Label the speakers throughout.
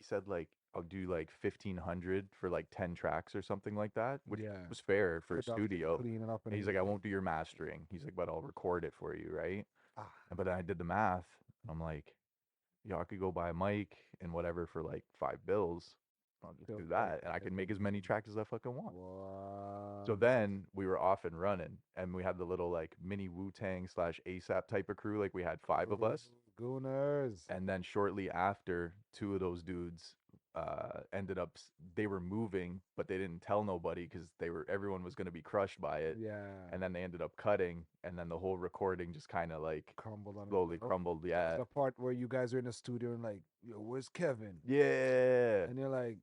Speaker 1: said like I'll do like 1,500 for like 10 tracks or something like that, which
Speaker 2: Yeah.
Speaker 1: was fair for a
Speaker 2: Productive,
Speaker 1: studio.
Speaker 2: clean it up
Speaker 1: And
Speaker 2: and
Speaker 1: he's like, I won't do your mastering. He's like, but I'll record it for you, right?
Speaker 2: ah,
Speaker 1: But then I did the math. And I'm like, yo, I could go buy a mic and whatever for like 5 bills. I'll just
Speaker 2: still
Speaker 1: do
Speaker 2: can't
Speaker 1: that, and I
Speaker 2: get
Speaker 1: can
Speaker 2: the
Speaker 1: make as many tracks as I fucking want. So
Speaker 2: what?
Speaker 1: then we were off and running, and we had the little like mini Wu Tang slash ASAP type of crew. Like we had five of
Speaker 2: Ooh,
Speaker 1: us,
Speaker 2: Gooners.
Speaker 1: and then shortly after, two of those dudes ended up they were moving, but they didn't tell nobody because everyone was going to be crushed by it,
Speaker 2: Yeah.
Speaker 1: and then they ended up cutting, and then the whole recording just kind of like
Speaker 2: Crumbled on
Speaker 1: slowly
Speaker 2: itself.
Speaker 1: crumbled.
Speaker 2: That was
Speaker 1: Yeah,
Speaker 2: the part where you guys are in the studio and like, yo, where's Kevin?
Speaker 1: yeah.
Speaker 2: And you're like,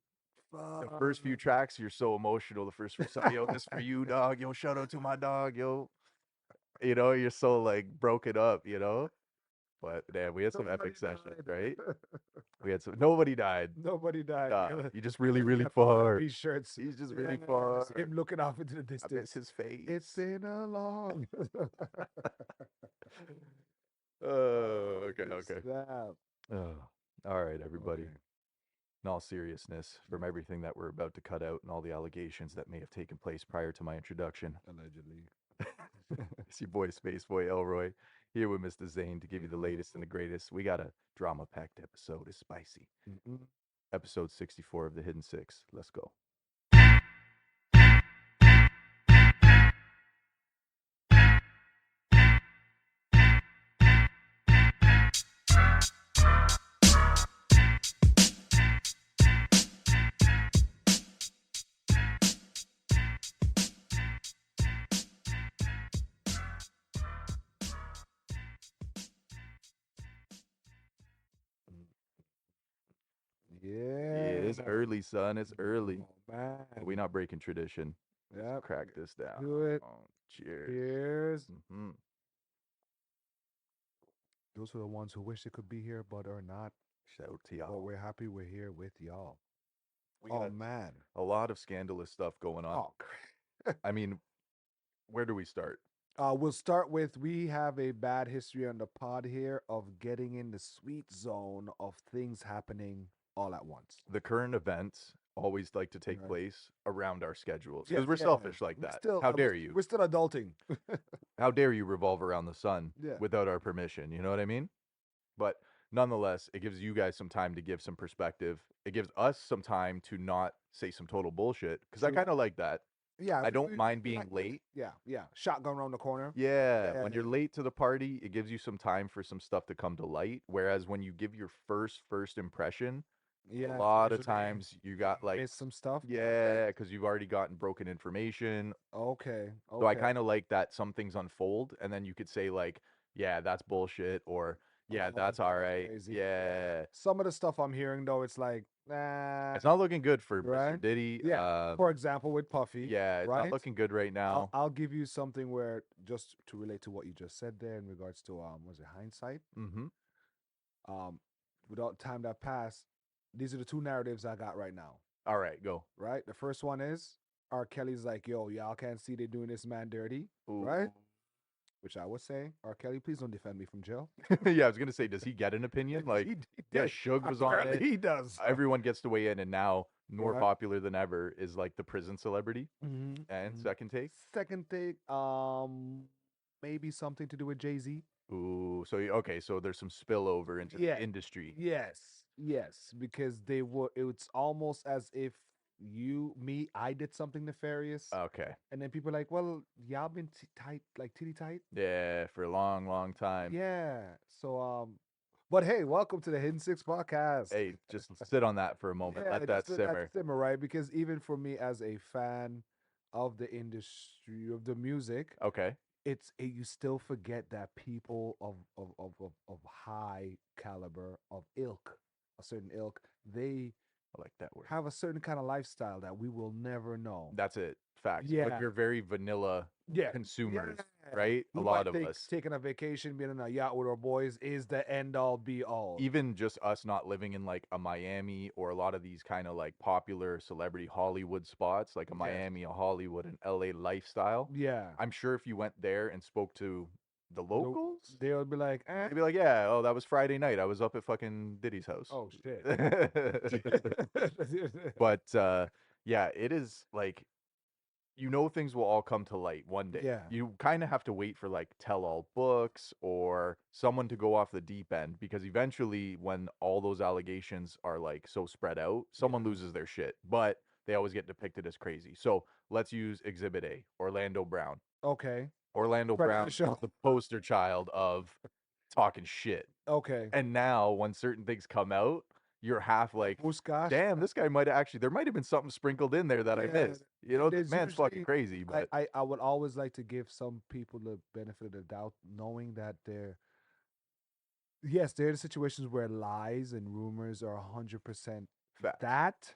Speaker 1: The
Speaker 2: fuck.
Speaker 1: first few tracks, you're so emotional. The first few songs, yo, this for you, dog. Yo, shout out to my dog, yo. You're so like broken up, But damn, we had some
Speaker 2: Nobody
Speaker 1: epic sessions,
Speaker 2: died.
Speaker 1: right? We had some. Nobody died.
Speaker 2: Nobody died.
Speaker 1: Nah,
Speaker 2: Yeah,
Speaker 1: you just really,
Speaker 2: we
Speaker 1: really
Speaker 2: got the
Speaker 1: far.
Speaker 2: R&B shirts.
Speaker 1: He's just
Speaker 2: Yeah,
Speaker 1: really far.
Speaker 2: just him looking off into the
Speaker 1: I miss
Speaker 2: distance.
Speaker 1: his
Speaker 2: It's
Speaker 1: face.
Speaker 2: been a long.
Speaker 1: Oh,
Speaker 2: Oh,
Speaker 1: okay, okay.
Speaker 2: snap.
Speaker 1: Oh, all right, everybody.
Speaker 2: Okay,
Speaker 1: In all seriousness, from everything that we're about to cut out and all the allegations that may have taken place prior to my introduction,
Speaker 2: allegedly.
Speaker 1: it's your boy Space Boy Elroy here with Mr. Zane to give you the
Speaker 2: Yo.
Speaker 1: latest and the greatest. We got a drama packed episode. It's spicy.
Speaker 2: Mm-mm.
Speaker 1: Episode 64 of The Hidden Six. Let's go. Yeah,
Speaker 2: Yeah.
Speaker 1: it's early, son. It's early.
Speaker 2: Oh, man.
Speaker 1: We not breaking tradition. Let's
Speaker 2: Yep.
Speaker 1: crack this down.
Speaker 2: Do it.
Speaker 1: Cheers.
Speaker 2: Cheers.
Speaker 1: Hmm.
Speaker 2: Those are the ones who wish they could be here but are not.
Speaker 1: Shout out to
Speaker 2: But
Speaker 1: y'all.
Speaker 2: we're happy we're here with y'all.
Speaker 1: We
Speaker 2: Oh,
Speaker 1: got
Speaker 2: man.
Speaker 1: a lot of scandalous stuff going on.
Speaker 2: Oh,
Speaker 1: I mean, where do we start?
Speaker 2: we'll start with we have a bad history on the pod here of getting in the sweet zone of things happening all at once.
Speaker 1: The current events always like to take
Speaker 2: Right.
Speaker 1: place around our schedules
Speaker 2: Yeah,
Speaker 1: because we're
Speaker 2: yeah.
Speaker 1: selfish like
Speaker 2: We
Speaker 1: that.
Speaker 2: still
Speaker 1: How dare you?
Speaker 2: we're still adulting.
Speaker 1: How dare you revolve around the sun
Speaker 2: Yeah.
Speaker 1: without our permission? You know what I mean? But nonetheless, it gives you guys some time to give some perspective. It gives us some time to not say some total bullshit because I
Speaker 2: True.
Speaker 1: kind of like that.
Speaker 2: Yeah.
Speaker 1: I don't mind being
Speaker 2: Like,
Speaker 1: late.
Speaker 2: yeah. Yeah. Shotgun around the corner.
Speaker 1: Yeah,
Speaker 2: Yeah.
Speaker 1: when you're late to the party, it gives you some time for some stuff to come to light. Whereas when you give your first impression, a
Speaker 2: Yeah.
Speaker 1: lot of
Speaker 2: Usually
Speaker 1: times you got like,
Speaker 2: miss some stuff.
Speaker 1: yeah, because you've already gotten broken information.
Speaker 2: Okay.
Speaker 1: So I
Speaker 2: Okay.
Speaker 1: kind of like that some things unfold, and then you could say like, yeah, that's bullshit, or yeah,
Speaker 2: Oh,
Speaker 1: that's all
Speaker 2: that's
Speaker 1: right.
Speaker 2: crazy. Yeah.
Speaker 1: Yeah,
Speaker 2: Some of the stuff I'm hearing though, it's like, nah,
Speaker 1: it's not looking good for Mr.
Speaker 2: right?
Speaker 1: Diddy.
Speaker 2: Yeah. For example, with Puffy,
Speaker 1: Yeah, it's not
Speaker 2: right?
Speaker 1: looking good right
Speaker 2: I'll
Speaker 1: now.
Speaker 2: I'll give you something where just to relate to what you just said there in regards to was it hindsight?
Speaker 1: Mm-hmm.
Speaker 2: Um, without time that passed, these are the two narratives I got right now.
Speaker 1: All right, go.
Speaker 2: Right? The first one is R. Kelly's like, yo, y'all can't see they doing this man dirty, right?
Speaker 1: Ooh.
Speaker 2: Which I would say, R. Kelly, please don't defend me from jail.
Speaker 1: Yeah, I was gonna say, does he get an opinion? Like,
Speaker 2: He
Speaker 1: yeah,
Speaker 2: did.
Speaker 1: Suge was on
Speaker 2: Apparently
Speaker 1: it.
Speaker 2: he does.
Speaker 1: Everyone gets to weigh in, and now more
Speaker 2: Right?
Speaker 1: popular than ever is like the prison celebrity. And
Speaker 2: Mhm.
Speaker 1: second take.
Speaker 2: Second thing, maybe something to do with Jay Z.
Speaker 1: Ooh, so okay, so there's some spillover into
Speaker 2: Yeah.
Speaker 1: the industry.
Speaker 2: Yes, because they were. It's almost as if I did something nefarious,
Speaker 1: Okay,
Speaker 2: and then people are like, well, y'all been tight, like titty tight.
Speaker 1: yeah, for a long, long time.
Speaker 2: Yeah. So, but hey, welcome to the Hidden Six podcast.
Speaker 1: Hey, just sit on that for a moment.
Speaker 2: Yeah,
Speaker 1: Let that
Speaker 2: just that
Speaker 1: simmer.
Speaker 2: simmer, right? Because even for me as a fan of the industry of the music,
Speaker 1: Okay,
Speaker 2: you still forget that people of high caliber of ilk, a certain ilk, they
Speaker 1: I like that word.
Speaker 2: have a certain kind of lifestyle that we will never know.
Speaker 1: That's it. Facts. Like
Speaker 2: Yeah,
Speaker 1: we're very vanilla
Speaker 2: yeah, yeah.
Speaker 1: consumers, right? A
Speaker 2: We
Speaker 1: lot
Speaker 2: might
Speaker 1: of
Speaker 2: think
Speaker 1: us.
Speaker 2: taking a vacation, being in a yacht with our boys is the end all be all.
Speaker 1: Even just us not living in like a Miami or a lot of these kind of like popular celebrity Hollywood spots, like a
Speaker 2: Yes.
Speaker 1: Miami, a Hollywood, an LA lifestyle.
Speaker 2: Yeah.
Speaker 1: I'm sure if you went there and spoke to The locals?
Speaker 2: They'll be like, eh.
Speaker 1: They'd be like, yeah, oh, that was Friday night. I was up at fucking Diddy's house.
Speaker 2: Oh shit.
Speaker 1: But yeah, it is like things will all come to light one day.
Speaker 2: Yeah.
Speaker 1: You kind of have to wait for like tell all books or someone to go off the deep end because eventually when all those allegations are like so spread out, someone
Speaker 2: Yeah.
Speaker 1: loses their shit. But they always get depicted as crazy. So let's use Exhibit A, Orlando Brown.
Speaker 2: Okay.
Speaker 1: Orlando
Speaker 2: Friend of the
Speaker 1: Brown
Speaker 2: show.
Speaker 1: is the poster child of talking shit.
Speaker 2: Okay.
Speaker 1: And now when certain things come out, you're half like,
Speaker 2: Who's gosh?
Speaker 1: damn, this guy might have actually there might have been something sprinkled in there that I
Speaker 2: Yeah.
Speaker 1: missed. You
Speaker 2: And
Speaker 1: know, this
Speaker 2: there's
Speaker 1: man's fucking
Speaker 2: usually
Speaker 1: crazy, but
Speaker 2: I would always like to give some people the benefit of the doubt, knowing that they're yes, there are situations where lies and rumors are 100%
Speaker 1: facts.
Speaker 2: that.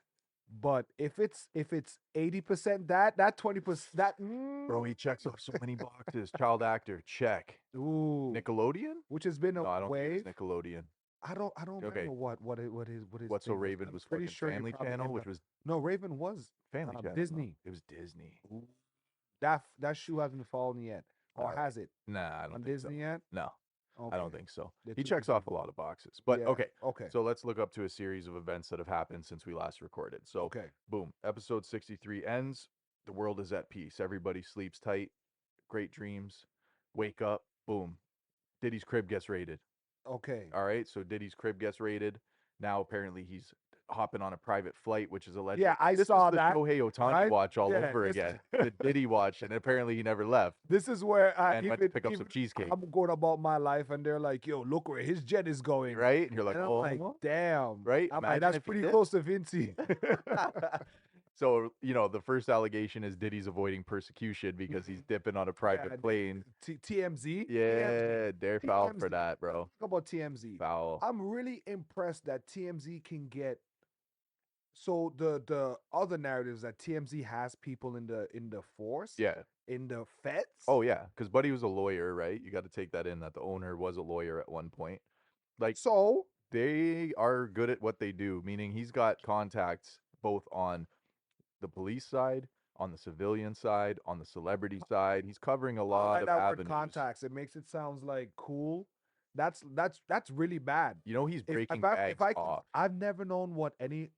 Speaker 2: But if it's 80% that, that 20% that
Speaker 1: Bro, he checks off so many boxes. Child actor, check.
Speaker 2: ooh,
Speaker 1: Nickelodeon?
Speaker 2: which has been a
Speaker 1: No, I don't think it was
Speaker 2: wave.
Speaker 1: Nickelodeon.
Speaker 2: I don't
Speaker 1: Okay.
Speaker 2: remember what his
Speaker 1: What's So
Speaker 2: thing was.
Speaker 1: Raven
Speaker 2: I'm
Speaker 1: was
Speaker 2: pretty
Speaker 1: fucking
Speaker 2: sure you
Speaker 1: Family
Speaker 2: probably
Speaker 1: Channel,
Speaker 2: end
Speaker 1: which
Speaker 2: up.
Speaker 1: was
Speaker 2: No, Raven was
Speaker 1: Family Channel. No,
Speaker 2: Disney.
Speaker 1: it was Disney.
Speaker 2: Ooh, that shoe hasn't fallen yet,
Speaker 1: All
Speaker 2: or
Speaker 1: right.
Speaker 2: has it
Speaker 1: Nah, I don't
Speaker 2: on
Speaker 1: think so.
Speaker 2: Disney yet?
Speaker 1: No. I don't
Speaker 2: Okay,
Speaker 1: think so.
Speaker 2: they're
Speaker 1: He
Speaker 2: too
Speaker 1: checks
Speaker 2: busy.
Speaker 1: off a lot of boxes. But
Speaker 2: Yeah.
Speaker 1: okay.
Speaker 2: Okay.
Speaker 1: So let's look up to a series of events that have happened since we last recorded. So,
Speaker 2: Okay.
Speaker 1: boom, episode 63 ends. The world is at peace. Everybody sleeps tight. Great dreams. Wake up. Boom. Diddy's crib gets raided.
Speaker 2: Okay.
Speaker 1: All right. So Diddy's crib gets raided. Now apparently he's hopping on a private flight, which is allegedly
Speaker 2: Yeah, I
Speaker 1: this is
Speaker 2: saw
Speaker 1: the
Speaker 2: that.
Speaker 1: Shohei Otani
Speaker 2: Right?
Speaker 1: watch all
Speaker 2: Yeah.
Speaker 1: over again. The Diddy watch, and apparently he never left
Speaker 2: This is where
Speaker 1: and went to
Speaker 2: even
Speaker 1: pick up some cheesecake.
Speaker 2: I'm going about my life, and they're like, "Yo, look where his jet is going,"
Speaker 1: Right? And you're like,
Speaker 2: and I'm like,
Speaker 1: oh,
Speaker 2: "Damn!"
Speaker 1: right?
Speaker 2: I'm like,
Speaker 1: Imagine
Speaker 2: "That's
Speaker 1: if he
Speaker 2: pretty
Speaker 1: did.
Speaker 2: close to Vinci."
Speaker 1: So, the first allegation is Diddy's avoiding persecution because he's dipping on a
Speaker 2: Yeah,
Speaker 1: private plane.
Speaker 2: TMZ.
Speaker 1: Yeah, they're foul for
Speaker 2: TMZ.
Speaker 1: that, bro.
Speaker 2: Talk about TMZ.
Speaker 1: Foul.
Speaker 2: I'm really impressed that TMZ can get. So the other narratives that TMZ has people in the force,
Speaker 1: Yeah.
Speaker 2: in the feds.
Speaker 1: Oh, yeah. Because Buddy was a lawyer, right? You got to take that in that the owner was a lawyer at one point. Like,
Speaker 2: So
Speaker 1: they are good at what they do, meaning he's got contacts both on the police side, on the civilian side, on the celebrity side. He's covering a
Speaker 2: I don't
Speaker 1: lot
Speaker 2: like
Speaker 1: of
Speaker 2: that word
Speaker 1: avenues.
Speaker 2: contacts. It makes it sounds like cool. That's really bad.
Speaker 1: He's
Speaker 2: If
Speaker 1: breaking
Speaker 2: if
Speaker 1: bags
Speaker 2: I
Speaker 1: off
Speaker 2: I've never known what any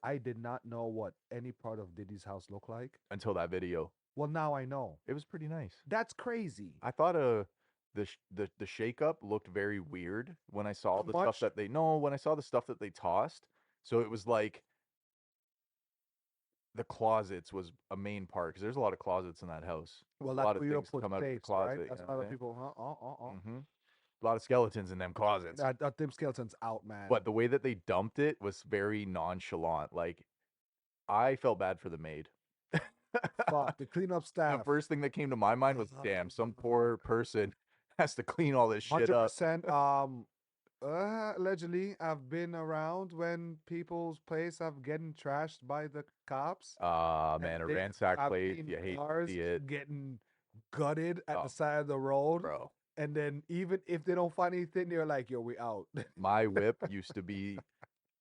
Speaker 2: I did not know what any part of Diddy's house looked like.
Speaker 1: until that video.
Speaker 2: Well, now I know.
Speaker 1: It was pretty nice.
Speaker 2: That's crazy.
Speaker 1: I thought the shakeup looked very weird when I saw
Speaker 2: Too
Speaker 1: the stuff
Speaker 2: much.
Speaker 1: that they no when I saw the stuff that they tossed. So it was like the closets was a main part because there's a lot of closets in that house.
Speaker 2: Well,
Speaker 1: A
Speaker 2: that's
Speaker 1: lot of
Speaker 2: where you
Speaker 1: things
Speaker 2: put
Speaker 1: come out of the
Speaker 2: safes, right?
Speaker 1: closet. You
Speaker 2: That's
Speaker 1: know
Speaker 2: why
Speaker 1: what
Speaker 2: the
Speaker 1: I'm saying?
Speaker 2: people,
Speaker 1: Mm-hmm. A lot of skeletons in them closets.
Speaker 2: That them skeletons out, man.
Speaker 1: But the way that they dumped it was very nonchalant. Like I felt bad for the maid.
Speaker 2: Fuck the cleanup
Speaker 1: The
Speaker 2: staff.
Speaker 1: first thing that came to my mind was, damn, some poor person has to clean all this shit
Speaker 2: Hundred
Speaker 1: up.
Speaker 2: percent. Allegedly, I've been around when people's place have getting trashed by the cops.
Speaker 1: Ah,
Speaker 2: And
Speaker 1: man, a ransack
Speaker 2: I've
Speaker 1: place.
Speaker 2: seen
Speaker 1: You hate to
Speaker 2: cars
Speaker 1: see it.
Speaker 2: getting gutted at the
Speaker 1: Oh,
Speaker 2: side of the road.
Speaker 1: bro.
Speaker 2: And then even if they don't find anything, they're like, "Yo, we out."
Speaker 1: My whip used to be,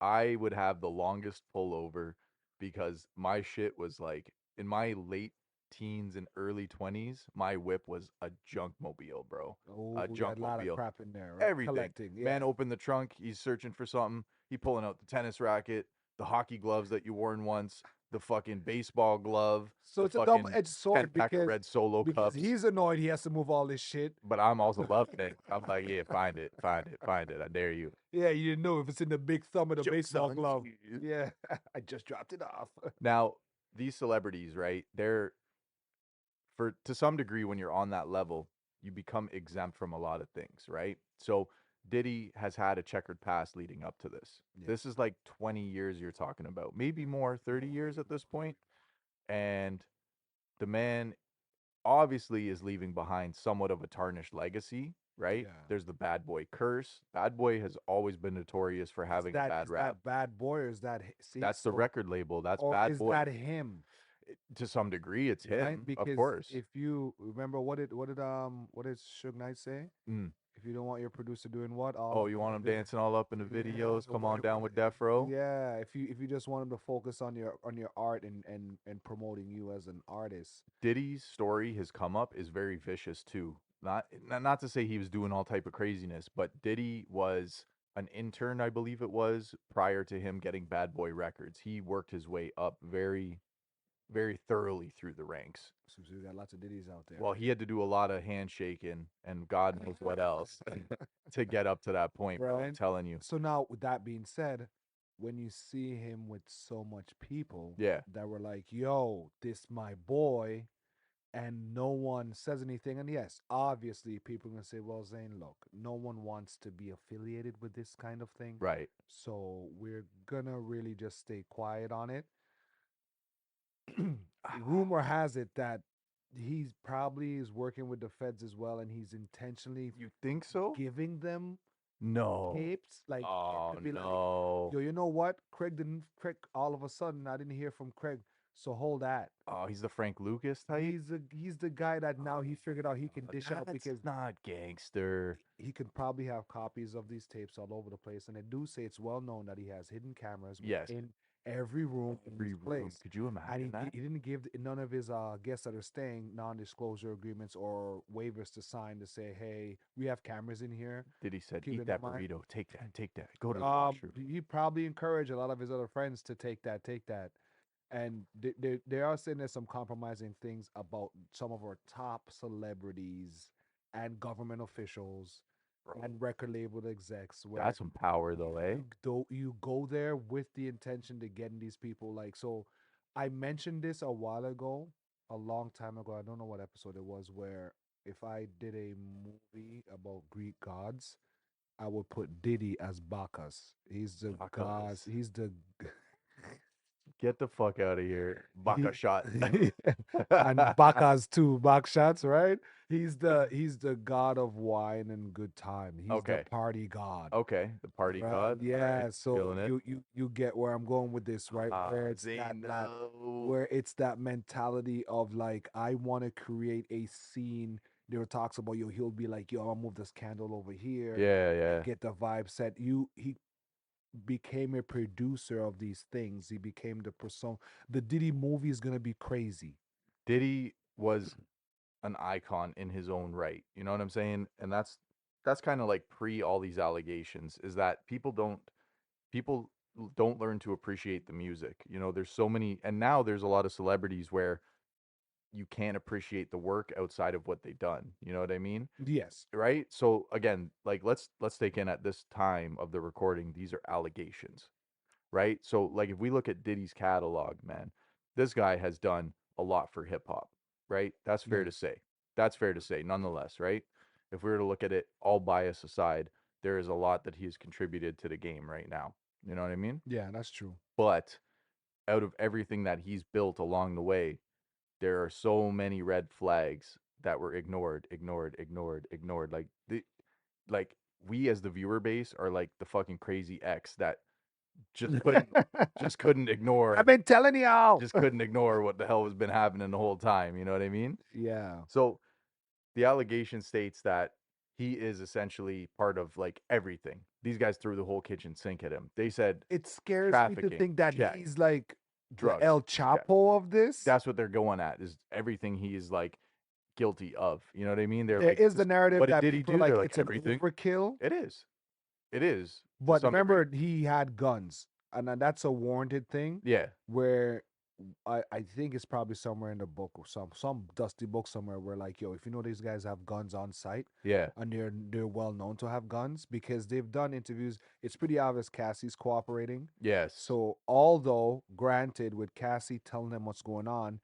Speaker 1: I would have the longest pullover because my shit was like, in my late teens and early 20s, my whip was a junk mobile, bro.
Speaker 2: Oh,
Speaker 1: A
Speaker 2: we had
Speaker 1: junk
Speaker 2: a lot of
Speaker 1: mobile.
Speaker 2: crap in there, right?
Speaker 1: Everything.
Speaker 2: Collecting, yeah.
Speaker 1: Man opened the trunk. He's searching for something. He pulling out the tennis racket, the hockey gloves that you worn once, the fucking baseball glove,
Speaker 2: So
Speaker 1: the
Speaker 2: it's a
Speaker 1: fucking
Speaker 2: double-edged
Speaker 1: 10
Speaker 2: sword
Speaker 1: pack of red solo
Speaker 2: because
Speaker 1: cups.
Speaker 2: he's annoyed he has to move all this shit.
Speaker 1: But I'm also loving it. I'm like, yeah, find it, find it, find it. I dare you.
Speaker 2: Yeah, you didn't know if it's in the big thumb of the
Speaker 1: Joke's
Speaker 2: baseball
Speaker 1: on
Speaker 2: glove.
Speaker 1: you.
Speaker 2: Yeah, I just dropped it off.
Speaker 1: Now, these celebrities, right? They're for to some degree when you're on that level, you become exempt from a lot of things, right? So Diddy has had a checkered past leading up to this.
Speaker 2: Yeah.
Speaker 1: This is like 20 years you're talking about, maybe more, 30 years at this point. And the man obviously is leaving behind somewhat of a tarnished legacy, right?
Speaker 2: Yeah.
Speaker 1: There's the bad boy curse. Bad boy has always been notorious for having a bad
Speaker 2: Is
Speaker 1: rap.
Speaker 2: that bad boy or is that see?
Speaker 1: That's the
Speaker 2: So,
Speaker 1: record label. That's
Speaker 2: or
Speaker 1: bad
Speaker 2: is
Speaker 1: boy.
Speaker 2: that him?
Speaker 1: To some degree, it's
Speaker 2: Right?
Speaker 1: him, of
Speaker 2: Because
Speaker 1: course.
Speaker 2: if you remember what did Suge Knight say?
Speaker 1: Mm.
Speaker 2: If you don't want your producer doing what,
Speaker 1: Oh, you want him dancing all up in the videos? Come on down with Death Row.
Speaker 2: Yeah, if you just want him to focus on your art and promoting you as an artist.
Speaker 1: Diddy's story, his come up is very vicious too. Not to say he was doing all type of craziness, but Diddy was an intern, I believe it was, prior to him getting Bad Boy Records. He worked his way up very thoroughly through the ranks.
Speaker 2: So we got lots of ditties out there.
Speaker 1: Well, he had to do a lot of handshaking and God knows what else to get up to that point, bro. I'm
Speaker 2: Right.
Speaker 1: telling you.
Speaker 2: So now, with that being said, when you see him with so much people
Speaker 1: Yeah,
Speaker 2: that were like, "Yo, this my boy," and no one says anything, and yes, obviously, people are gonna say, "Well, Zane, look, no one wants to be affiliated with this kind of thing,
Speaker 1: right.
Speaker 2: so we're gonna really just stay quiet on it." Rumor has it that he's probably is working with the feds as well, and he's intentionally
Speaker 1: You think so?
Speaker 2: giving them
Speaker 1: No.
Speaker 2: tapes, like
Speaker 1: Oh
Speaker 2: to be like,
Speaker 1: no.
Speaker 2: yo, you know what? Craig didn't. Craig all of a sudden, I didn't hear from Craig, so hold that.
Speaker 1: Oh, he's the Frank Lucas type.
Speaker 2: He's the guy that now he figured out he can dish out
Speaker 1: That's
Speaker 2: because
Speaker 1: not gangster.
Speaker 2: he could probably have copies of these tapes all over the place, and they do say it's well known that he has hidden cameras
Speaker 1: Yes.
Speaker 2: within every room in
Speaker 1: Every
Speaker 2: this
Speaker 1: room.
Speaker 2: place.
Speaker 1: Could you
Speaker 2: And
Speaker 1: imagine that?
Speaker 2: he didn't give none of his guests that are staying non-disclosure agreements or waivers to sign to say, "Hey, we have cameras in here.
Speaker 1: Did he said,
Speaker 2: Keep
Speaker 1: eat
Speaker 2: it in
Speaker 1: that
Speaker 2: mind."
Speaker 1: burrito, take that, go to the washroom.
Speaker 2: He probably encouraged a lot of his other friends to take that. And they are saying there's some compromising things about some of our top celebrities and government officials
Speaker 1: Bro,
Speaker 2: and record label execs where
Speaker 1: that's some power though, eh?
Speaker 2: you go there with the intention to getting these people like so. I mentioned this a while ago, a long time ago. I don't know what episode it was where if I did a movie about Greek gods, I would put Diddy as Bacchus. He's the god.
Speaker 1: Bacchus.
Speaker 2: He's the
Speaker 1: Get the fuck out of here. Baka
Speaker 2: he,
Speaker 1: shot.
Speaker 2: and Bacchus too, back shots, right? He's the god of wine and good time. He's the
Speaker 1: Okay.
Speaker 2: party god.
Speaker 1: Okay. The party
Speaker 2: Right.
Speaker 1: god. All right.
Speaker 2: Yeah. So
Speaker 1: Feeling it.
Speaker 2: you get where I'm going with this, right? Where it's
Speaker 1: Zeno.
Speaker 2: where it's that mentality of like I want to create a scene. There talks about yo, he'll be like, yo, I'll move this candle over here
Speaker 1: Yeah,
Speaker 2: and
Speaker 1: yeah.
Speaker 2: get the vibe set. He became a producer of these things. He became the person. The Diddy movie is gonna be crazy.
Speaker 1: Diddy was an icon in his own right. You know what I'm saying? And that's kind of like pre all these allegations is that people don't learn to appreciate the music. You know, there's so many and now there's a lot of celebrities where you can't appreciate the work outside of what they've done. You know what I mean?
Speaker 2: Yes.
Speaker 1: Right? So again, like let's take in at this time of the recording, these are allegations, right? So like if we look at Diddy's catalog, man, this guy has done a lot for hip hop, right? That's fair to
Speaker 2: Yes.
Speaker 1: say. That's fair to say, nonetheless, right? If we were to look at it all bias aside, there is a lot that he has contributed to the game right now. You know what I mean?
Speaker 2: Yeah, that's true.
Speaker 1: But out of everything that he's built along the way, there are so many red flags that were ignored. Like we as the viewer base are like the fucking crazy ex that just couldn't just couldn't
Speaker 2: I've
Speaker 1: ignore
Speaker 2: been telling y'all.
Speaker 1: just couldn't ignore what the hell has been happening the whole time. You know what I mean?
Speaker 2: Yeah.
Speaker 1: So the allegation states that he is essentially part of like everything. These guys threw the whole kitchen sink at him. They said
Speaker 2: It scares me to
Speaker 1: trafficking,
Speaker 2: think that
Speaker 1: check.
Speaker 2: he's like the
Speaker 1: Drugs,
Speaker 2: El
Speaker 1: check.
Speaker 2: Chapo of this.
Speaker 1: That's what they're going at is everything he is like guilty of. You know what I mean? They're
Speaker 2: There
Speaker 1: like,
Speaker 2: is the narrative
Speaker 1: what
Speaker 2: that
Speaker 1: did he
Speaker 2: people are
Speaker 1: do? They're
Speaker 2: like
Speaker 1: like
Speaker 2: it's an
Speaker 1: everything.
Speaker 2: overkill.
Speaker 1: It is. It is to
Speaker 2: But
Speaker 1: some degree.
Speaker 2: remember, he had guns, and then that's a warranted thing.
Speaker 1: Yeah.
Speaker 2: Where I think it's probably somewhere in the book or some dusty book somewhere where like yo, if you know these guys have guns on site
Speaker 1: Yeah.
Speaker 2: and they're well known to have guns because they've done interviews, it's pretty obvious Cassie's cooperating.
Speaker 1: Yes.
Speaker 2: So although granted, with Cassie telling them what's going on,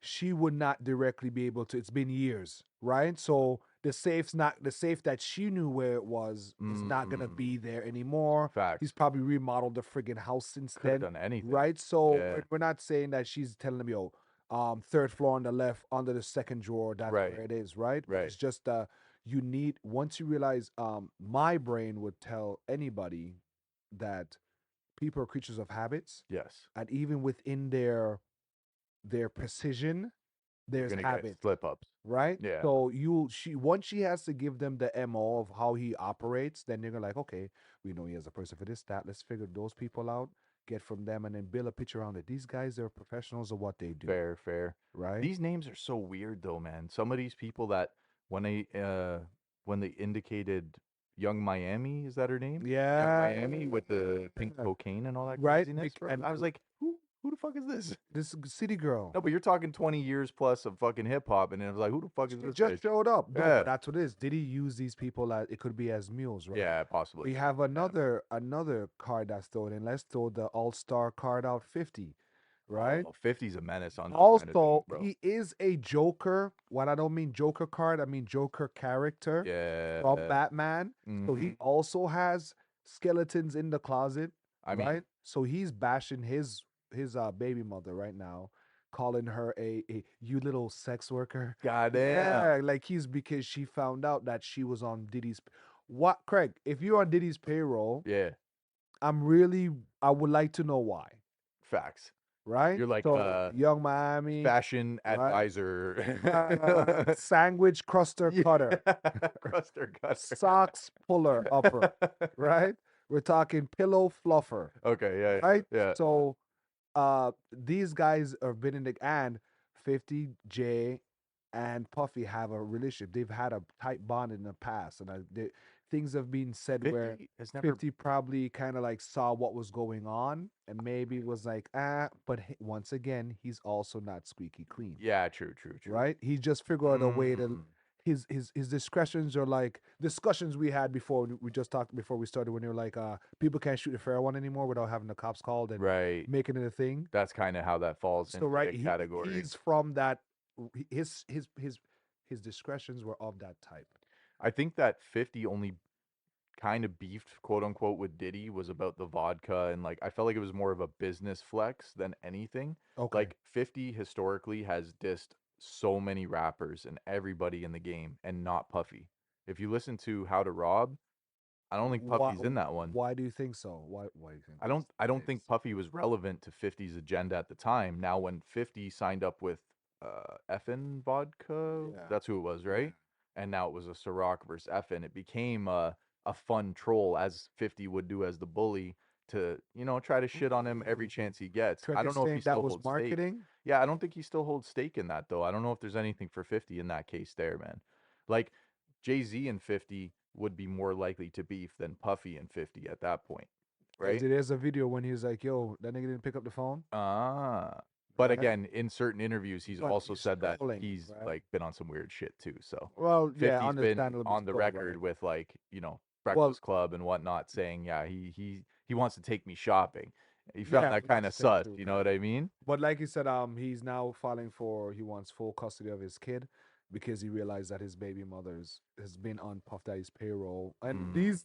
Speaker 2: she would not directly be able to. It's been years, right? So the safe that she knew where it was is not gonna
Speaker 1: Mm,
Speaker 2: be there anymore. He's
Speaker 1: facts.
Speaker 2: probably remodeled the friggin' house since
Speaker 1: Could have
Speaker 2: then,
Speaker 1: done anything.
Speaker 2: right? So
Speaker 1: Yeah.
Speaker 2: we're not saying that she's telling them, yo, third floor on the left, under the second drawer, that's
Speaker 1: Right.
Speaker 2: where it is, right? But
Speaker 1: Right.
Speaker 2: it's just you need once you realize my brain would tell anybody that people are creatures of habits,
Speaker 1: Yes.
Speaker 2: and even within their precision,
Speaker 1: You're
Speaker 2: there's
Speaker 1: gonna get
Speaker 2: habit,
Speaker 1: slip ups.
Speaker 2: right?
Speaker 1: Yeah.
Speaker 2: So she once she has to give them the MO of how he operates, then they're gonna like, okay, we know he has a person for this, that. Let's figure those people out, get from them, and then build a picture around it. These guys are professionals of what they do,
Speaker 1: Fair, fair.
Speaker 2: right?
Speaker 1: These names are so weird though, man. Some of these people that when they uh when they indicated Young Miami, is that her name? Young
Speaker 2: Yeah,
Speaker 1: Miami with the pink cocaine and all that
Speaker 2: right.
Speaker 1: craziness, bro.
Speaker 2: And
Speaker 1: I was like, who the fuck is this?
Speaker 2: this city girl,
Speaker 1: No, but you're talking 20 years plus of fucking hip hop, and it was like, who the fuck is
Speaker 2: she
Speaker 1: this
Speaker 2: just
Speaker 1: bitch?
Speaker 2: showed up. No, but
Speaker 1: Yeah,
Speaker 2: that's what it is. Did he use these people as it could be as mules, right?
Speaker 1: yeah, possibly.
Speaker 2: We have
Speaker 1: Yeah.
Speaker 2: another card that's thrown in. Let's throw the All Star card out 50, right?
Speaker 1: Oh, 50's a menace on that kind of thing,
Speaker 2: Also,
Speaker 1: bro.
Speaker 2: he is a Joker. What I don't mean Joker card, I mean Joker character from
Speaker 1: Yeah.
Speaker 2: Batman. So he
Speaker 1: Hmm.
Speaker 2: also has skeletons in the closet,
Speaker 1: I mean,
Speaker 2: right? So he's bashing his baby mother right now, calling her a you little sex worker.
Speaker 1: goddamn.
Speaker 2: Yeah, like he's because she found out that she was on Diddy's. What, Craig? If you're on Diddy's payroll,
Speaker 1: Yeah,
Speaker 2: I would like to know why,
Speaker 1: facts.
Speaker 2: right?
Speaker 1: You're like
Speaker 2: So Young Miami,
Speaker 1: fashion
Speaker 2: right?
Speaker 1: advisor.
Speaker 2: Sandwich cruster
Speaker 1: Yeah.
Speaker 2: cutter,
Speaker 1: Cruster cutter.
Speaker 2: socks puller upper, right? We're talking pillow fluffer,
Speaker 1: Okay, yeah,
Speaker 2: right?
Speaker 1: yeah, yeah.
Speaker 2: So these guys have been in the and 50 J and Puffy have a relationship. They've had a tight bond in the past, and things have been said where
Speaker 1: 50 has never
Speaker 2: 50 probably kind of like saw what was going on and maybe was like, but once again, he's also not squeaky clean,
Speaker 1: Yeah, true, true, true.
Speaker 2: right? He just figured out a way to
Speaker 1: Mm,
Speaker 2: his discretions are like discussions we had before we just talked before we started when they were like people can't shoot a fair one anymore without having the cops called and
Speaker 1: right.
Speaker 2: making it a thing.
Speaker 1: That's kind of how that falls
Speaker 2: So
Speaker 1: into
Speaker 2: right,
Speaker 1: the category.
Speaker 2: he's from that his discretions were of that type.
Speaker 1: I think that 50 only kind of beefed, quote unquote, with Diddy was about the vodka, and like I felt like it was more of a business flex than anything.
Speaker 2: Okay.
Speaker 1: Like 50 historically has dissed so many rappers and everybody in the game and not Puffy. If you listen to How to Rob, I don't think
Speaker 2: Why
Speaker 1: Puffy's in that one.
Speaker 2: why do you think so? Why do you think
Speaker 1: I
Speaker 2: that's
Speaker 1: don't I
Speaker 2: the
Speaker 1: don't think
Speaker 2: case?
Speaker 1: Puffy was relevant to 50's agenda at the time. Now when 50 signed up with Effin Vodka,
Speaker 2: Yeah.
Speaker 1: that's who it was,
Speaker 2: Yeah.
Speaker 1: right? And now it was a Ciroc versus Effin. It became a fun troll as 50 would do as the bully to, try to shit on him every
Speaker 2: Ooh.
Speaker 1: chance he gets. I
Speaker 2: Cricket
Speaker 1: don't know if he
Speaker 2: saying that
Speaker 1: still
Speaker 2: was
Speaker 1: holds stake.
Speaker 2: marketing.
Speaker 1: Yeah, I don't think he still holds stake in that though. I don't know if there's anything for 50 in that case there, man. Like Jay-Z and 50 would be more likely to beef than Puffy and 50 at that point,
Speaker 2: Because
Speaker 1: right?
Speaker 2: it is a video when he's like, "Yo, that nigga didn't pick up the phone,"
Speaker 1: Ah. But
Speaker 2: right?
Speaker 1: again, in certain interviews, he's
Speaker 2: But
Speaker 1: also
Speaker 2: he's
Speaker 1: said that
Speaker 2: scrolling,
Speaker 1: he's
Speaker 2: right?
Speaker 1: like been on some weird shit too. So
Speaker 2: Well, yeah,
Speaker 1: 50's been
Speaker 2: understandable
Speaker 1: on the
Speaker 2: so, right?
Speaker 1: record with like,
Speaker 2: Well,
Speaker 1: Breakfast Club and whatnot saying, yeah, he wants to take me shopping. He found
Speaker 2: yeah,
Speaker 1: that
Speaker 2: which
Speaker 1: kind
Speaker 2: is
Speaker 1: of
Speaker 2: fake
Speaker 1: sus,
Speaker 2: too,
Speaker 1: you know
Speaker 2: right?
Speaker 1: what I mean?
Speaker 2: But like he said, he's now filing for he wants full custody of his kid because he realized that his baby mother's has been on Puff Daddy's payroll. And
Speaker 1: Mm,
Speaker 2: these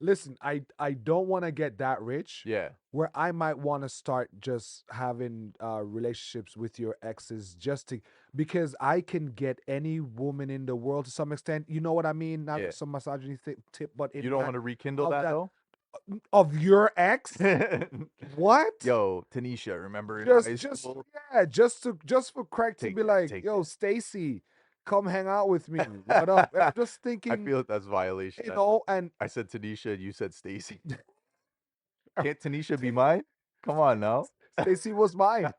Speaker 2: listen, I don't want to get that rich
Speaker 1: yeah.
Speaker 2: where I might want to start just having relationships with your exes just to because I can get any woman in the world to some extent. You know what I mean? Not
Speaker 1: Yeah.
Speaker 2: some misogyny tip, but
Speaker 1: You
Speaker 2: in
Speaker 1: don't
Speaker 2: my
Speaker 1: want to rekindle
Speaker 2: of
Speaker 1: that
Speaker 2: that
Speaker 1: though?
Speaker 2: of your ex. What?
Speaker 1: Yo, Tanisha, remember in high
Speaker 2: Just
Speaker 1: school?
Speaker 2: yeah, just for Craig to
Speaker 1: Take
Speaker 2: be
Speaker 1: that,
Speaker 2: like,
Speaker 1: take
Speaker 2: "Yo, Stacy, come hang out with me. What up?" And I'm
Speaker 1: that.
Speaker 2: just
Speaker 1: I
Speaker 2: thinking,
Speaker 1: feel that that's violation.
Speaker 2: you know, and
Speaker 1: I said Tanisha and you said Stacy. Can't Tanisha be mine? Come on now.
Speaker 2: Stacy was mine.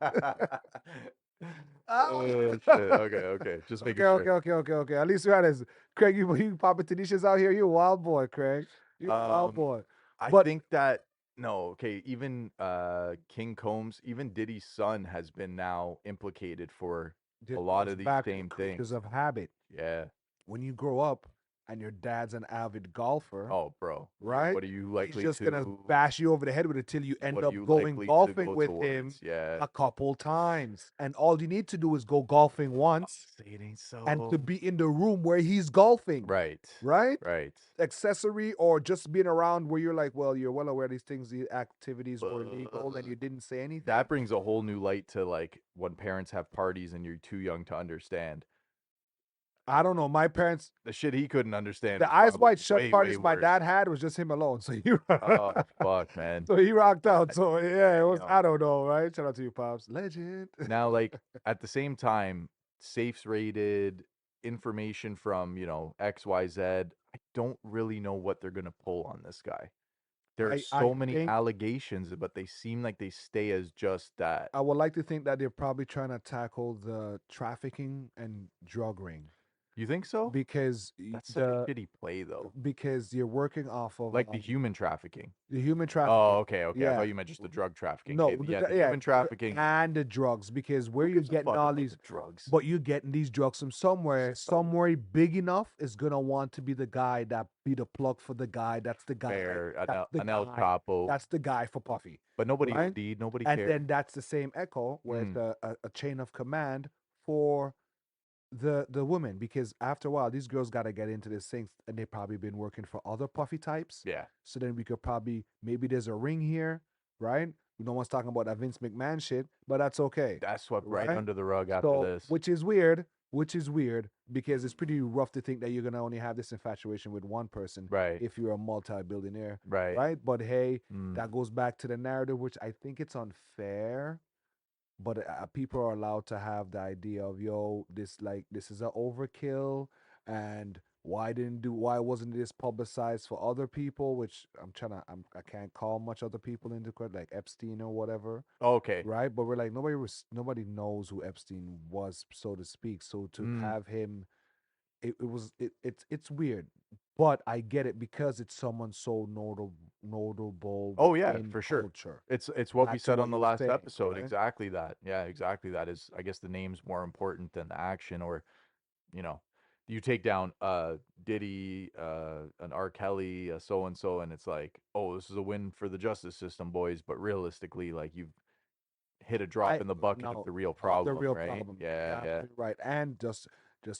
Speaker 2: Oh.
Speaker 1: Oh shit. Okay, okay. Just making
Speaker 2: Okay,
Speaker 1: sure.
Speaker 2: okay, okay, okay, okay. At least you're honest. Craig, you popping Tanisha's out here. You a wild boy, Craig. You a wild
Speaker 1: Um,
Speaker 2: boy.
Speaker 1: I
Speaker 2: But
Speaker 1: think that no, okay, even King Combs, even Diddy's son has been now implicated for a
Speaker 2: it
Speaker 1: lot
Speaker 2: goes
Speaker 1: of these
Speaker 2: back to
Speaker 1: same
Speaker 2: creatures
Speaker 1: things.
Speaker 2: of habit.
Speaker 1: Yeah.
Speaker 2: When you grow up and your dad's an avid golfer,
Speaker 1: Oh, bro.
Speaker 2: right?
Speaker 1: What are you
Speaker 2: He's
Speaker 1: likely
Speaker 2: just gonna
Speaker 1: to
Speaker 2: bash you over the head with it till you end
Speaker 1: what are
Speaker 2: up
Speaker 1: you
Speaker 2: going
Speaker 1: likely to
Speaker 2: golfing
Speaker 1: go
Speaker 2: with him
Speaker 1: towards? Yeah.
Speaker 2: a couple times. And all you need to do is go golfing once
Speaker 1: Say it ain't
Speaker 2: and to
Speaker 1: so.
Speaker 2: be in the room where he's golfing,
Speaker 1: Right.
Speaker 2: right?
Speaker 1: Right.
Speaker 2: Accessory or just being around where you're like, well, you're well aware these things, these activities were legal and
Speaker 1: But
Speaker 2: you didn't say anything.
Speaker 1: that brings a whole new light to like when parents have parties and you're too young to understand.
Speaker 2: I don't know. My parents,
Speaker 1: The shit he couldn't understand
Speaker 2: the
Speaker 1: was
Speaker 2: eyes
Speaker 1: probably
Speaker 2: wide shut
Speaker 1: way, way
Speaker 2: parties my
Speaker 1: worse.
Speaker 2: dad had was just him alone. So he,
Speaker 1: Oh fuck, man.
Speaker 2: so he rocked out. So yeah, it was.
Speaker 1: Damn.
Speaker 2: I don't know, right? Shout out to you, pops, legend.
Speaker 1: Now, like at the same time, safes rated information from XYZ. I don't really know what they're gonna pull on this guy. There are
Speaker 2: I
Speaker 1: so many
Speaker 2: think
Speaker 1: allegations, but they seem like they stay as just that.
Speaker 2: I would like to think that they're probably trying to tackle the trafficking and drug ring.
Speaker 1: You think so?
Speaker 2: because
Speaker 1: That's such a
Speaker 2: the
Speaker 1: shitty play though.
Speaker 2: because you're working off of
Speaker 1: Like the human trafficking.
Speaker 2: the human
Speaker 1: Oh,
Speaker 2: trafficking.
Speaker 1: okay, okay. I
Speaker 2: Yeah.
Speaker 1: thought you meant just the drug trafficking.
Speaker 2: No,
Speaker 1: Okay, but yeah, the
Speaker 2: yeah,
Speaker 1: human trafficking.
Speaker 2: and the drugs because where
Speaker 1: Who
Speaker 2: you're
Speaker 1: gives a
Speaker 2: getting
Speaker 1: fuck
Speaker 2: all
Speaker 1: about the
Speaker 2: these,
Speaker 1: drugs?
Speaker 2: but you're getting these drugs from somewhere. Somewhere big enough is gonna want to be the guy that be the plug for the guy. That's the guy.
Speaker 1: Fair,
Speaker 2: That's the
Speaker 1: an El
Speaker 2: guy.
Speaker 1: Chapo,
Speaker 2: That's the guy for Puffy,
Speaker 1: but nobody
Speaker 2: right?
Speaker 1: OD'd, nobody
Speaker 2: And
Speaker 1: cared.
Speaker 2: then that's the same echo where it's
Speaker 1: Mm,
Speaker 2: a chain of command for the woman because after a while these girls got to get into this thing and they probably been working for other puffy types,
Speaker 1: yeah,
Speaker 2: so then we could probably maybe there's a ring here, right? No one's talking about that Vince McMahon shit, but that's okay,
Speaker 1: that's swept right
Speaker 2: right?
Speaker 1: under the rug after
Speaker 2: So
Speaker 1: this.
Speaker 2: which is weird because it's pretty rough to think that you're gonna only have this infatuation with one person
Speaker 1: Right,
Speaker 2: if you're a multi-billionaire,
Speaker 1: right.
Speaker 2: right? But hey,
Speaker 1: Mm.
Speaker 2: that goes back to the narrative, which I think it's unfair, but people are allowed to have the idea of, yo, this is a overkill, and why wasn't this publicized for other people, which I can't call much other people into court like Epstein or whatever,
Speaker 1: Okay.
Speaker 2: right? But we're like, nobody knows who Epstein was, so to speak, so to
Speaker 1: Mm.
Speaker 2: have him, it's weird, but I get it because it's someone so notable
Speaker 1: Oh yeah,
Speaker 2: in
Speaker 1: for sure.
Speaker 2: culture.
Speaker 1: It's what we
Speaker 2: Back to
Speaker 1: said
Speaker 2: what
Speaker 1: on
Speaker 2: you
Speaker 1: the
Speaker 2: were
Speaker 1: last
Speaker 2: saying,
Speaker 1: episode.
Speaker 2: right?
Speaker 1: Exactly that. Yeah, exactly that is I guess the name's more important than the action or, you know, you take down Diddy, an R. Kelly, so and so, and it's like, oh, this is a win for the justice system, boys. But realistically, like you've hit a drop
Speaker 2: I
Speaker 1: in the bucket of
Speaker 2: no
Speaker 1: the real
Speaker 2: of the
Speaker 1: problem,
Speaker 2: real
Speaker 1: right?
Speaker 2: problem. You're
Speaker 1: Yeah, yeah.
Speaker 2: absolutely right. And just